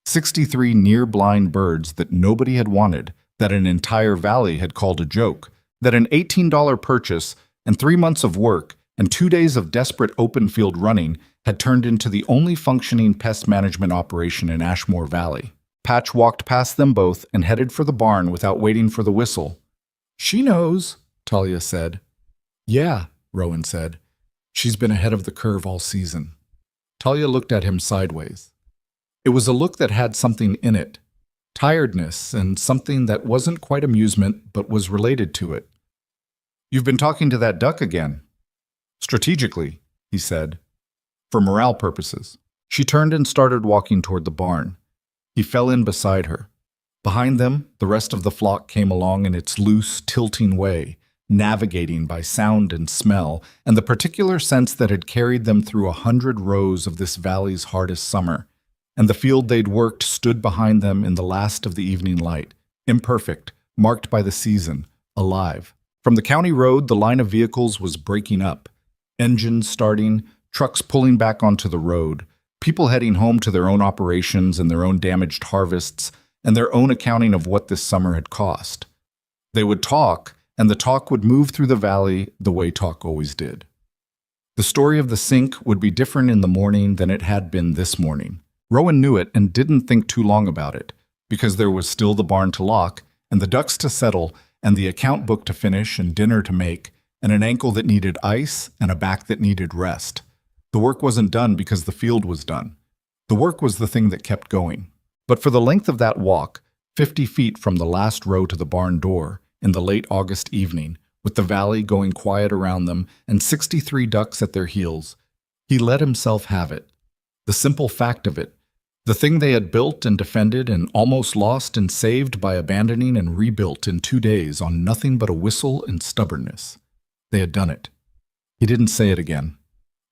63 near-blind birds that nobody had wanted, that an entire valley had called a joke, that an $18 purchase and 3 months of work and 2 days of desperate open field running had turned into the only functioning pest management operation in Ashmore Valley. Patch walked past them both and headed for the barn without waiting for the whistle. "She knows," Talia said. "Yeah," Rowan said. "She's been ahead of the curve all season." Talia looked at him sideways. It was a look that had something in it, tiredness and something that wasn't quite amusement but was related to it. "You've been talking to that duck again." "Strategically," he said. "For morale purposes." She turned and started walking toward the barn. He fell in beside her. Behind them, the rest of the flock came along in its loose, tilting way, navigating by sound and smell, and the particular sense that had carried them through 100 rows of this valley's hardest summer. And the field they'd worked stood behind them in the last of the evening light, imperfect, marked by the season, alive. From the county road, the line of vehicles was breaking up. Engines starting, trucks pulling back onto the road, people heading home to their own operations and their own damaged harvests, and their own accounting of what this summer had cost. They would talk, and the talk would move through the valley the way talk always did. The story of the sink would be different in the morning than it had been this morning. Rowan knew it and didn't think too long about it, because there was still the barn to lock, and the ducks to settle, and the account book to finish, and dinner to make, and an ankle that needed ice, and a back that needed rest. The work wasn't done because the field was done. The work was the thing that kept going. But for the length of that walk, 50 feet from the last row to the barn door, in the late August evening, with the valley going quiet around them and 63 ducks at their heels, he let himself have it. The simple fact of it, the thing they had built and defended and almost lost and saved by abandoning and rebuilt in 2 days on nothing but a whistle and stubbornness. They had done it. He didn't say it again.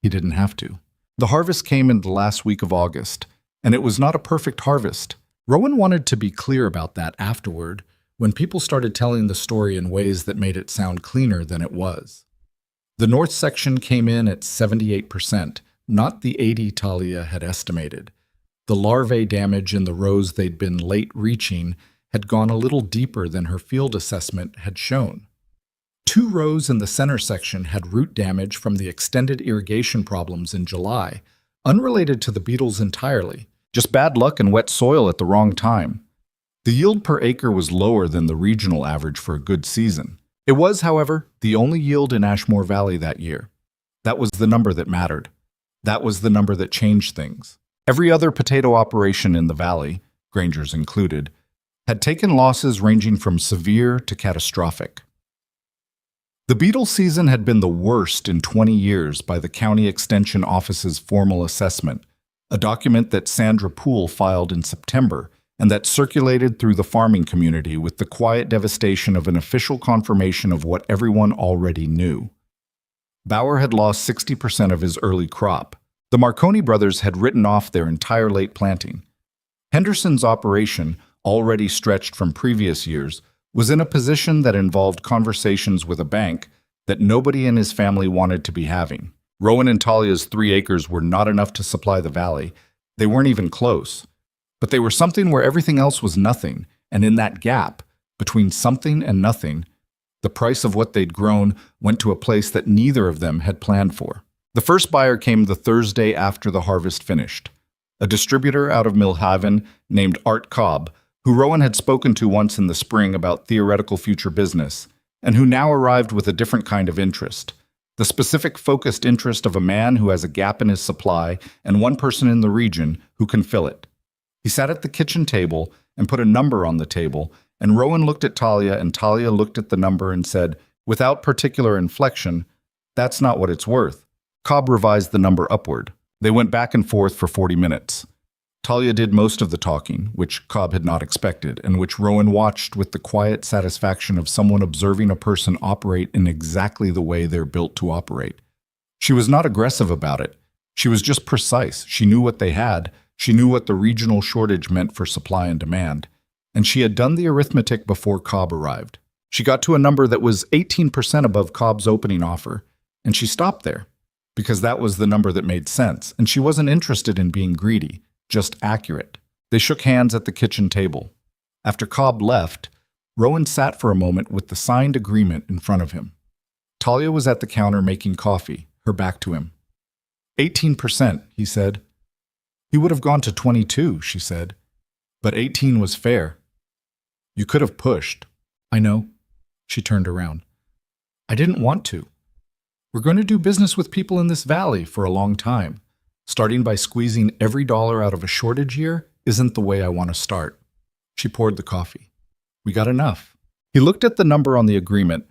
He didn't have to. The harvest came in the last week of August, and it was not a perfect harvest. Rowan wanted to be clear about that afterward, when people started telling the story in ways that made it sound cleaner than it was. The north section came in at 78%, not the 80 Talia had estimated. The larvae damage in the rows they'd been late reaching had gone a little deeper than her field assessment had shown. 2 rows in the center section had root damage from the extended irrigation problems in July, unrelated to the Beetles entirely, just bad luck and wet soil at the wrong time. The yield per acre was lower than the regional average for a good season. It was, however, the only yield in Ashmore Valley that year. That was the number that mattered. That was the number that changed things. Every other potato operation in the valley, Granger's included, had taken losses ranging from severe to catastrophic. The beetle season had been the worst in 20 years by the County Extension Office's formal assessment, a document that Sandra Poole filed in September and that circulated through the farming community with the quiet devastation of an official confirmation of what everyone already knew. Bauer had lost 60% of his early crop. The Marconi brothers had written off their entire late planting. Henderson's operation, already stretched from previous years, was in a position that involved conversations with a bank that nobody in his family wanted to be having. Rowan and Talia's 3 acres were not enough to supply the valley. They weren't even close. But they were something where everything else was nothing, and in that gap, between something and nothing, the price of what they'd grown went to a place that neither of them had planned for. The first buyer came the Thursday after the harvest finished. A distributor out of Millhaven named Art Cobb, who Rowan had spoken to once in the spring about theoretical future business, and who now arrived with a different kind of interest. The specific focused interest of a man who has a gap in his supply and one person in the region who can fill it. He sat at the kitchen table and put a number on the table, and Rowan looked at Talia, and Talia looked at the number and said, without particular inflection, "That's not what it's worth." Cobb revised the number upward. They went back and forth for 40 minutes. Talia did most of the talking, which Cobb had not expected, and which Rowan watched with the quiet satisfaction of someone observing a person operate in exactly the way they're built to operate. She was not aggressive about it. She was just precise. She knew what they had. She knew what the regional shortage meant for supply and demand. And she had done the arithmetic before Cobb arrived. She got to a number that was 18% above Cobb's opening offer, and she stopped there, because that was the number that made sense, and she wasn't interested in being greedy, just accurate. They shook hands at the kitchen table. After Cobb left, Rowan sat for a moment with the signed agreement in front of him. Talia was at the counter making coffee, her back to him. 18%, he said. He would have gone to 22, she said. But 18 was fair. You could have pushed. I know. She turned around. I didn't want to. We're going to do business with people in this valley for a long time. Starting by squeezing every dollar out of a shortage year isn't the way I want to start. She poured the coffee. We got enough. He looked at the number on the agreement.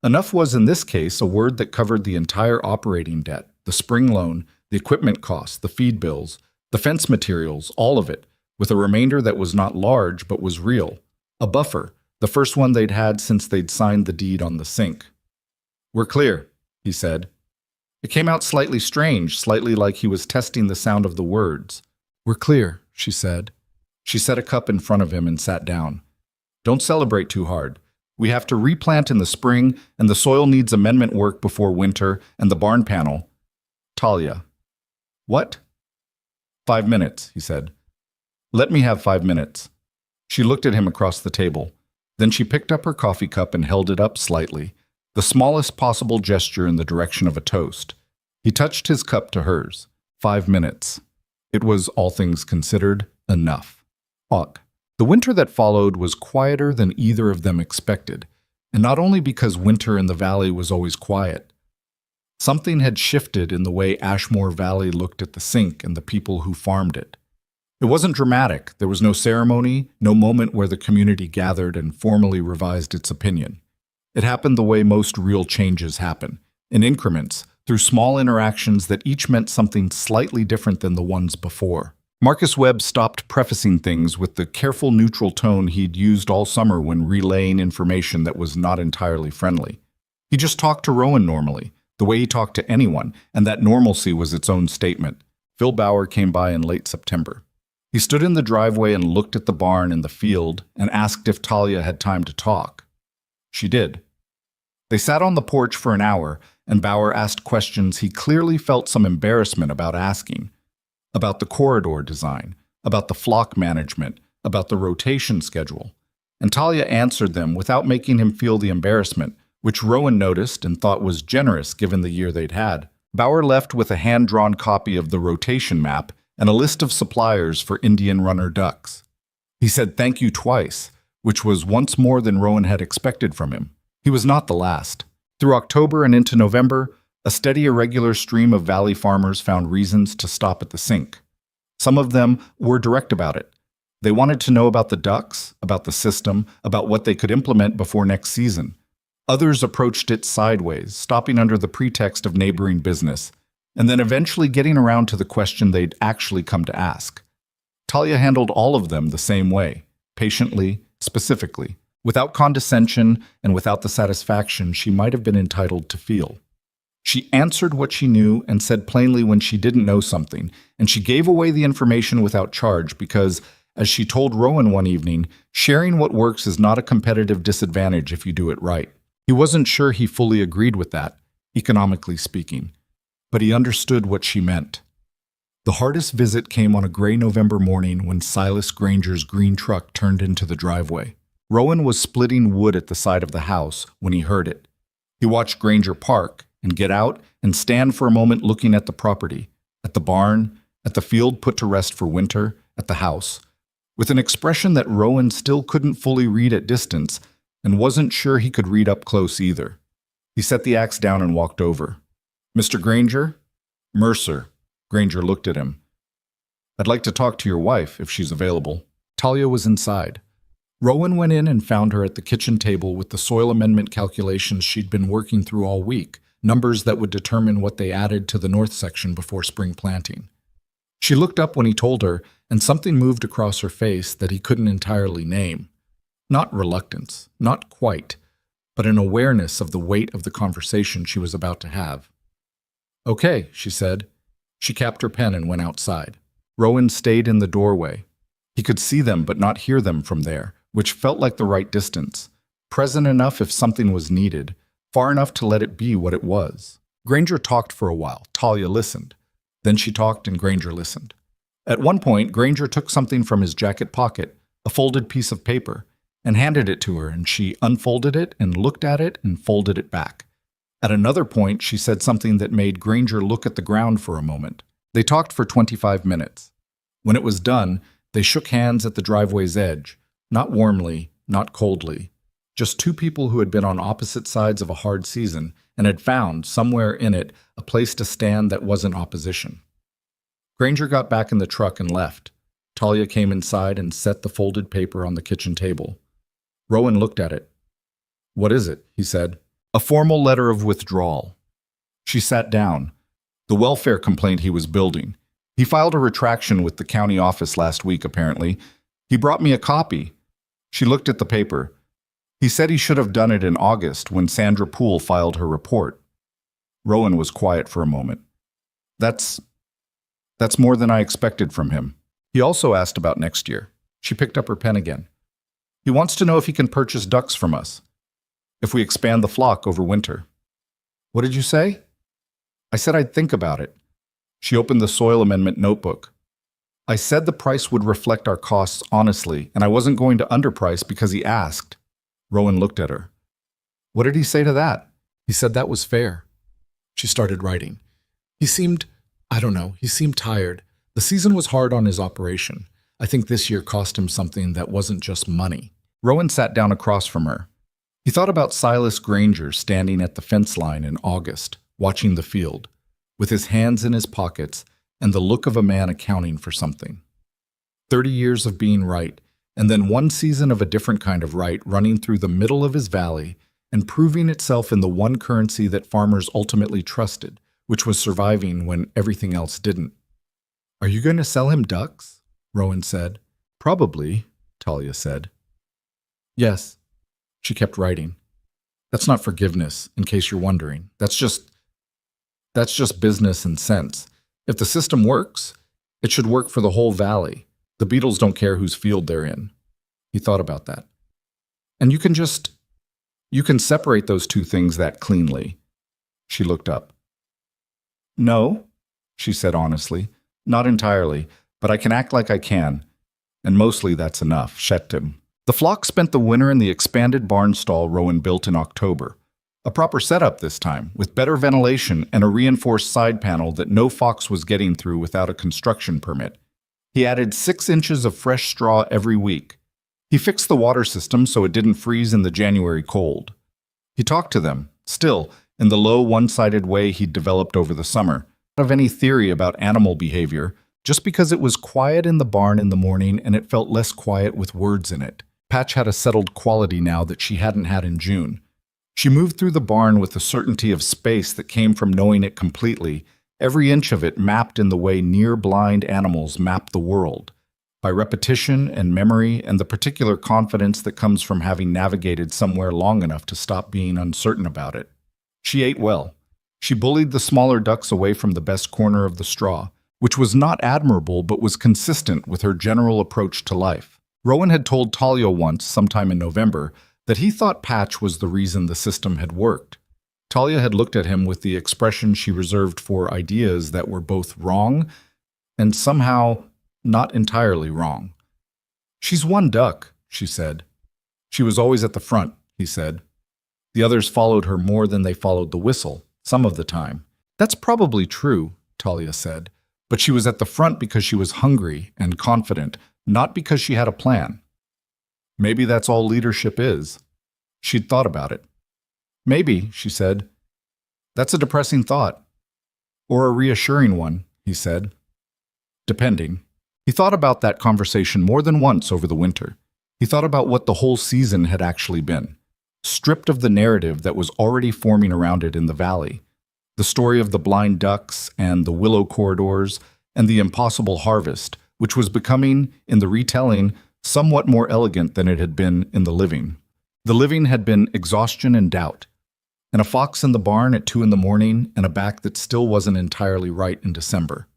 Enough was, in this case, a word that covered the entire operating debt, the spring loan, the equipment costs, the feed bills, the fence materials, all of it, with a remainder that was not large but was real. A buffer, the first one they'd had since they'd signed the deed on the sink. We're clear, he said. It came out slightly strange, slightly like he was testing the sound of the words. We're clear, she said. She set a cup in front of him and sat down. Don't celebrate too hard. We have to replant in the spring, and the soil needs amendment work before winter, and the barn panel. Talia. What? 5 minutes, he said. Let me have 5 minutes. She looked at him across the table. Then she picked up her coffee cup and held it up slightly, the smallest possible gesture in the direction of a toast. He touched his cup to hers. 5 minutes. It was, all things considered, enough. Og. The winter that followed was quieter than either of them expected, and not only because winter in the valley was always quiet. Something had shifted in the way Ashmore Valley looked at the sink and the people who farmed it. It wasn't dramatic. There was no ceremony, no moment where the community gathered and formally revised its opinion. It happened the way most real changes happen, in increments, through small interactions that each meant something slightly different than the ones before. Marcus Webb stopped prefacing things with the careful neutral tone he'd used all summer when relaying information that was not entirely friendly. He just talked to Rowan normally, the way he talked to anyone, and that normalcy was its own statement. Phil Bauer came by in late September. He stood in the driveway and looked at the barn and the field and asked if Talia had time to talk. She did. They sat on the porch for an hour, and Bauer asked questions he clearly felt some embarrassment about asking. About the corridor design, about the flock management, about the rotation schedule. And Talia answered them without making him feel the embarrassment, which Rowan noticed and thought was generous given the year they'd had. Bauer left with a hand-drawn copy of the rotation map and a list of suppliers for Indian runner ducks. He said thank you twice, which was once more than Rowan had expected from him. He was not the last. Through October and into November, a steady, irregular stream of valley farmers found reasons to stop at the sink. Some of them were direct about it. They wanted to know about the ducks, about the system, about what they could implement before next season. Others approached it sideways, stopping under the pretext of neighboring business, and then eventually getting around to the question they'd actually come to ask. Talia handled all of them the same way, patiently, specifically, without condescension and without the satisfaction she might have been entitled to feel. She answered what she knew and said plainly when she didn't know something, and she gave away the information without charge because, as she told Rowan one evening, sharing what works is not a competitive disadvantage if you do it right. He wasn't sure he fully agreed with that, economically speaking, but he understood what she meant. The hardest visit came on a gray November morning when Silas Granger's green truck turned into the driveway. Rowan was splitting wood at the side of the house when he heard it. He watched Granger park and get out and stand for a moment looking at the property, at the barn, at the field put to rest for winter, at the house, with an expression that Rowan still couldn't fully read at distance and wasn't sure he could read up close either. He set the axe down and walked over. "Mr. Granger?" "Mercer." Granger looked at him. "I'd like to talk to your wife, if she's available." Talia was inside. Rowan went in and found her at the kitchen table with the soil amendment calculations she'd been working through all week, numbers that would determine what they added to the north section before spring planting. She looked up when he told her, and something moved across her face that he couldn't entirely name. Not reluctance, not quite, but an awareness of the weight of the conversation she was about to have. "Okay," she said. She capped her pen and went outside. Rowan stayed in the doorway. He could see them but not hear them from there, which felt like the right distance, present enough if something was needed, far enough to let it be what it was. Granger talked for a while. Talia listened. Then she talked and Granger listened. At one point, Granger took something from his jacket pocket, a folded piece of paper, and handed it to her, and she unfolded it and looked at it and folded it back. At another point, she said something that made Granger look at the ground for a moment. They talked for 25 minutes. When it was done, they shook hands at the driveway's edge, not warmly, not coldly, just two people who had been on opposite sides of a hard season and had found, somewhere in it, a place to stand that wasn't opposition. Granger got back in the truck and left. Talia came inside and set the folded paper on the kitchen table. Rowan looked at it. "What is it?" he said. "A formal letter of withdrawal." She sat down. The welfare complaint he was building. He filed a retraction with the county office last week, apparently. He brought me a copy. She looked at the paper. He said he should have done it in August when Sandra Poole filed her report. Rowan was quiet for a moment. That's more than I expected from him. He also asked about next year. She picked up her pen again. He wants to know if he can purchase ducks from us, if we expand the flock over winter. What did you say? I said I'd think about it. She opened the soil amendment notebook. I said the price would reflect our costs honestly, and I wasn't going to underprice because he asked. Rowan looked at her. What did he say to that? He said that was fair. She started writing. He seemed tired. The season was hard on his operation. I think this year cost him something that wasn't just money. Rowan sat down across from her. He thought about Silas Granger standing at the fence line in August, watching the field, with his hands in his pockets and the look of a man accounting for something. 30 years of being right, and then one season of a different kind of right running through the middle of his valley and proving itself in the one currency that farmers ultimately trusted, which was surviving when everything else didn't. Are you going to sell him ducks? Rowan said. Probably, Talia said. Yes. She kept writing. That's not forgiveness, in case you're wondering. That's just business and sense. If the system works, it should work for the whole valley. The Beetles don't care whose field they're in. He thought about that. And you can separate those two things that cleanly. She looked up. No, she said honestly. Not entirely, but I can act like I can. And mostly that's enough, checked him. The flock spent the winter in the expanded barn stall Rowan built in October. A proper setup this time, with better ventilation and a reinforced side panel that no fox was getting through without a construction permit. He added 6 inches of fresh straw every week. He fixed the water system so it didn't freeze in the January cold. He talked to them, still, in the low, one-sided way he'd developed over the summer, not of any theory about animal behavior, just because it was quiet in the barn in the morning and it felt less quiet with words in it. Patch had a settled quality now that she hadn't had in June. She moved through the barn with the certainty of space that came from knowing it completely, every inch of it mapped in the way near-blind animals map the world, by repetition and memory and the particular confidence that comes from having navigated somewhere long enough to stop being uncertain about it. She ate well. She bullied the smaller ducks away from the best corner of the straw, which was not admirable but was consistent with her general approach to life. Rowan had told Talia once, sometime in November, that he thought Patch was the reason the system had worked. Talia had looked at him with the expression she reserved for ideas that were both wrong and somehow not entirely wrong. "She's one duck," she said. "She was always at the front," he said. "The others followed her more than they followed the whistle, some of the time." "That's probably true," Talia said, "but she was at the front because she was hungry and confident, not because she had a plan." Maybe that's all leadership is. She'd thought about it. "Maybe," she said. "That's a depressing thought." "Or a reassuring one," he said. "Depending." He thought about that conversation more than once over the winter. He thought about what the whole season had actually been, stripped of the narrative that was already forming around it in the valley. The story of the blind ducks and the willow corridors and the impossible harvest, which was becoming, in the retelling, somewhat more elegant than it had been in the living. The living had been exhaustion and doubt, and a fox in the barn at 2 a.m. and a back that still wasn't entirely right in December.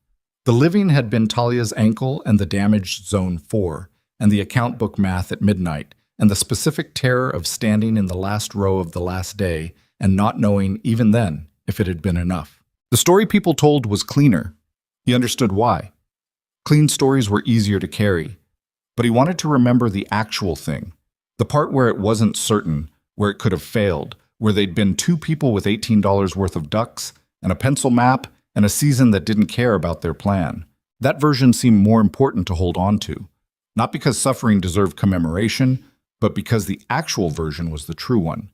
The living had been Talia's ankle and the damaged zone 4, and the account book math at midnight, and the specific terror of standing in the last row of the last day and not knowing, even then, if it had been enough. The story people told was cleaner. He understood why. Clean stories were easier to carry. But he wanted to remember the actual thing, the part where it wasn't certain, where it could have failed, where they'd been 2 people with $18 worth of ducks, and a pencil map, and a season that didn't care about their plan. That version seemed more important to hold on to, not because suffering deserved commemoration, but because the actual version was the true one.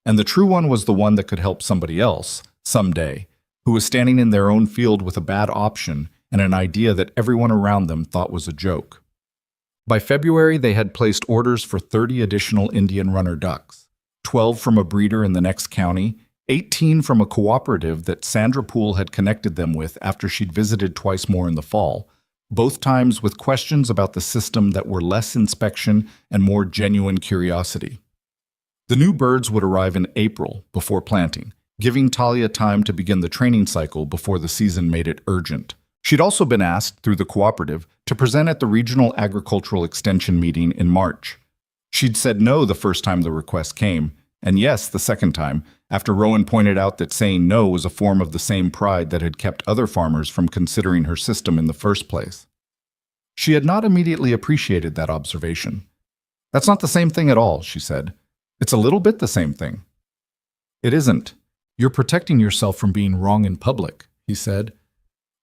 And the true one was the one that could help somebody else, someday, who was standing in their own field with a bad option and an idea that everyone around them thought was a joke. By February, they had placed orders for 30 additional Indian runner ducks, 12 from a breeder in the next county, 18 from a cooperative that Sandra Poole had connected them with after she'd visited twice more in the fall, both times with questions about the system that were less inspection and more genuine curiosity. The new birds would arrive in April before planting, giving Talia time to begin the training cycle before the season made it urgent. She'd also been asked, through the cooperative, to present at the Regional Agricultural Extension meeting in March. She'd said no the first time the request came, and yes the second time, after Rowan pointed out that saying no was a form of the same pride that had kept other farmers from considering her system in the first place. She had not immediately appreciated that observation. "That's not the same thing at all," she said. "It's a little bit the same thing." "It isn't. You're protecting yourself from being wrong in public," he said.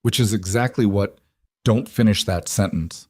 Which is exactly what, "Don't finish that sentence."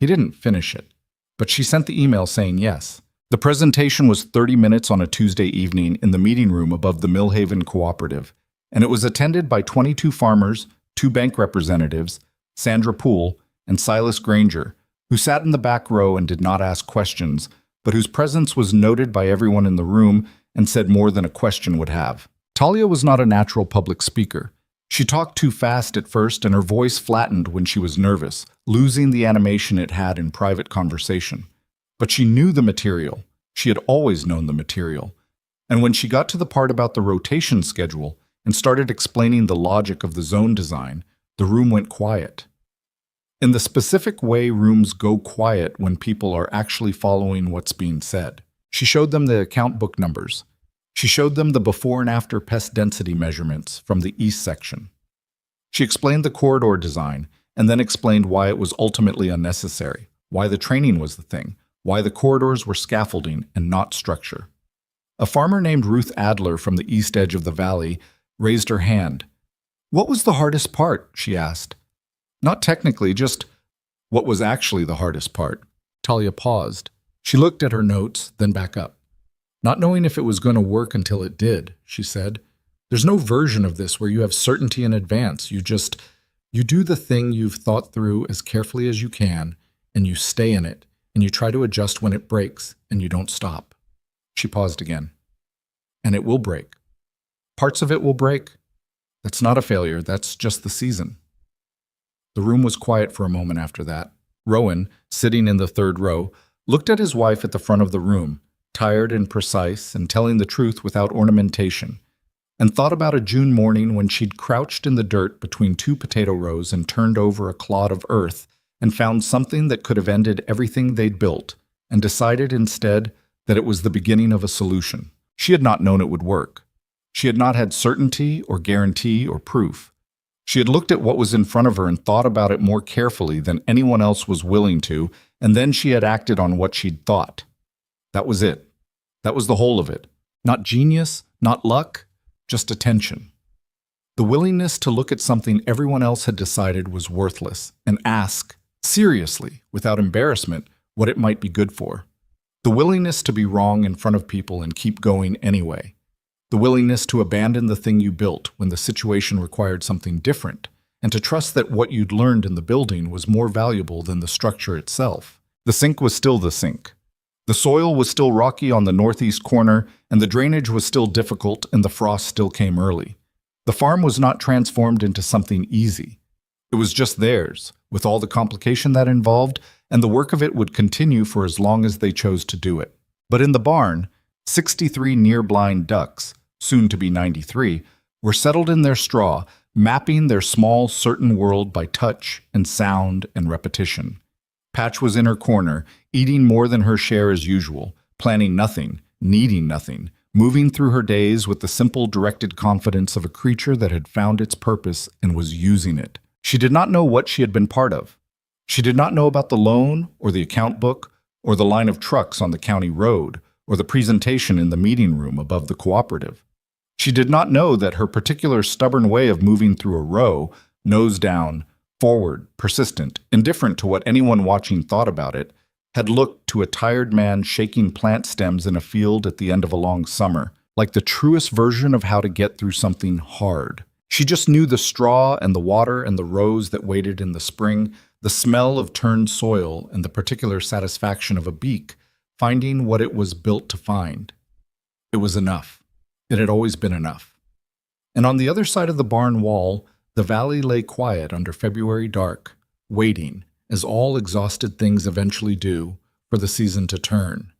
He didn't finish it, but she sent the email saying yes. The presentation was 30 minutes on a Tuesday evening in the meeting room above the Millhaven Cooperative, and it was attended by 22 farmers, 2 bank representatives, Sandra Poole, and Silas Granger, who sat in the back row and did not ask questions, but whose presence was noted by everyone in the room and said more than a question would have. Talia was not a natural public speaker. She talked too fast at first, and her voice flattened when she was nervous, losing the animation it had in private conversation. But she knew the material. She had always known the material. And when she got to the part about the rotation schedule and started explaining the logic of the zone design, the room went quiet. In the specific way rooms go quiet when people are actually following what's being said. She showed them the account book numbers. She showed them the before and after pest density measurements from the east section. She explained the corridor design and then explained why it was ultimately unnecessary, why the training was the thing, why the corridors were scaffolding and not structure. A farmer named Ruth Adler from the east edge of the valley raised her hand. "What was the hardest part?" she asked. "Not technically, just what was actually the hardest part?" Talia paused. She looked at her notes, then back up. "Not knowing if it was going to work until it did," she said. "There's no version of this where you have certainty in advance. You do the thing you've thought through as carefully as you can, and you stay in it, and you try to adjust when it breaks, and you don't stop." She paused again. "And it will break. Parts of it will break. That's not a failure, that's just the season." The room was quiet for a moment after that. Rowan, sitting in the third row, looked at his wife at the front of the room, tired and precise and telling the truth without ornamentation, and thought about a June morning when she'd crouched in the dirt between two potato rows and turned over a clod of earth and found something that could have ended everything they'd built, and decided instead that it was the beginning of a solution. She had not known it would work. She had not had certainty or guarantee or proof. She had looked at what was in front of her and thought about it more carefully than anyone else was willing to, and then she had acted on what she'd thought. That was it. That was the whole of it. Not genius, not luck, just attention. The willingness to look at something everyone else had decided was worthless and ask, seriously, without embarrassment, what it might be good for. The willingness to be wrong in front of people and keep going anyway. The willingness to abandon the thing you built when the situation required something different, and to trust that what you'd learned in the building was more valuable than the structure itself. The sink was still the sink. The soil was still rocky on the northeast corner, and the drainage was still difficult, and the frost still came early. The farm was not transformed into something easy. It was just theirs, with all the complication that involved, and the work of it would continue for as long as they chose to do it. But in the barn, 63 near-blind ducks, soon to be 93, were settled in their straw, mapping their small, certain world by touch and sound and repetition. Patch was in her corner, eating more than her share as usual, planning nothing, needing nothing, moving through her days with the simple, directed confidence of a creature that had found its purpose and was using it. She did not know what she had been part of. She did not know about the loan, or the account book, or the line of trucks on the county road, or the presentation in the meeting room above the cooperative. She did not know that her particular stubborn way of moving through a row, nose down, forward, persistent, indifferent to what anyone watching thought about it, had looked to a tired man shaking plant stems in a field at the end of a long summer, like the truest version of how to get through something hard. She just knew the straw and the water and the rows that waited in the spring, the smell of turned soil and the particular satisfaction of a beak, finding what it was built to find. It was enough. It had always been enough. And on the other side of the barn wall, the valley lay quiet under February dark, waiting, as all exhausted things eventually do, for the season to turn.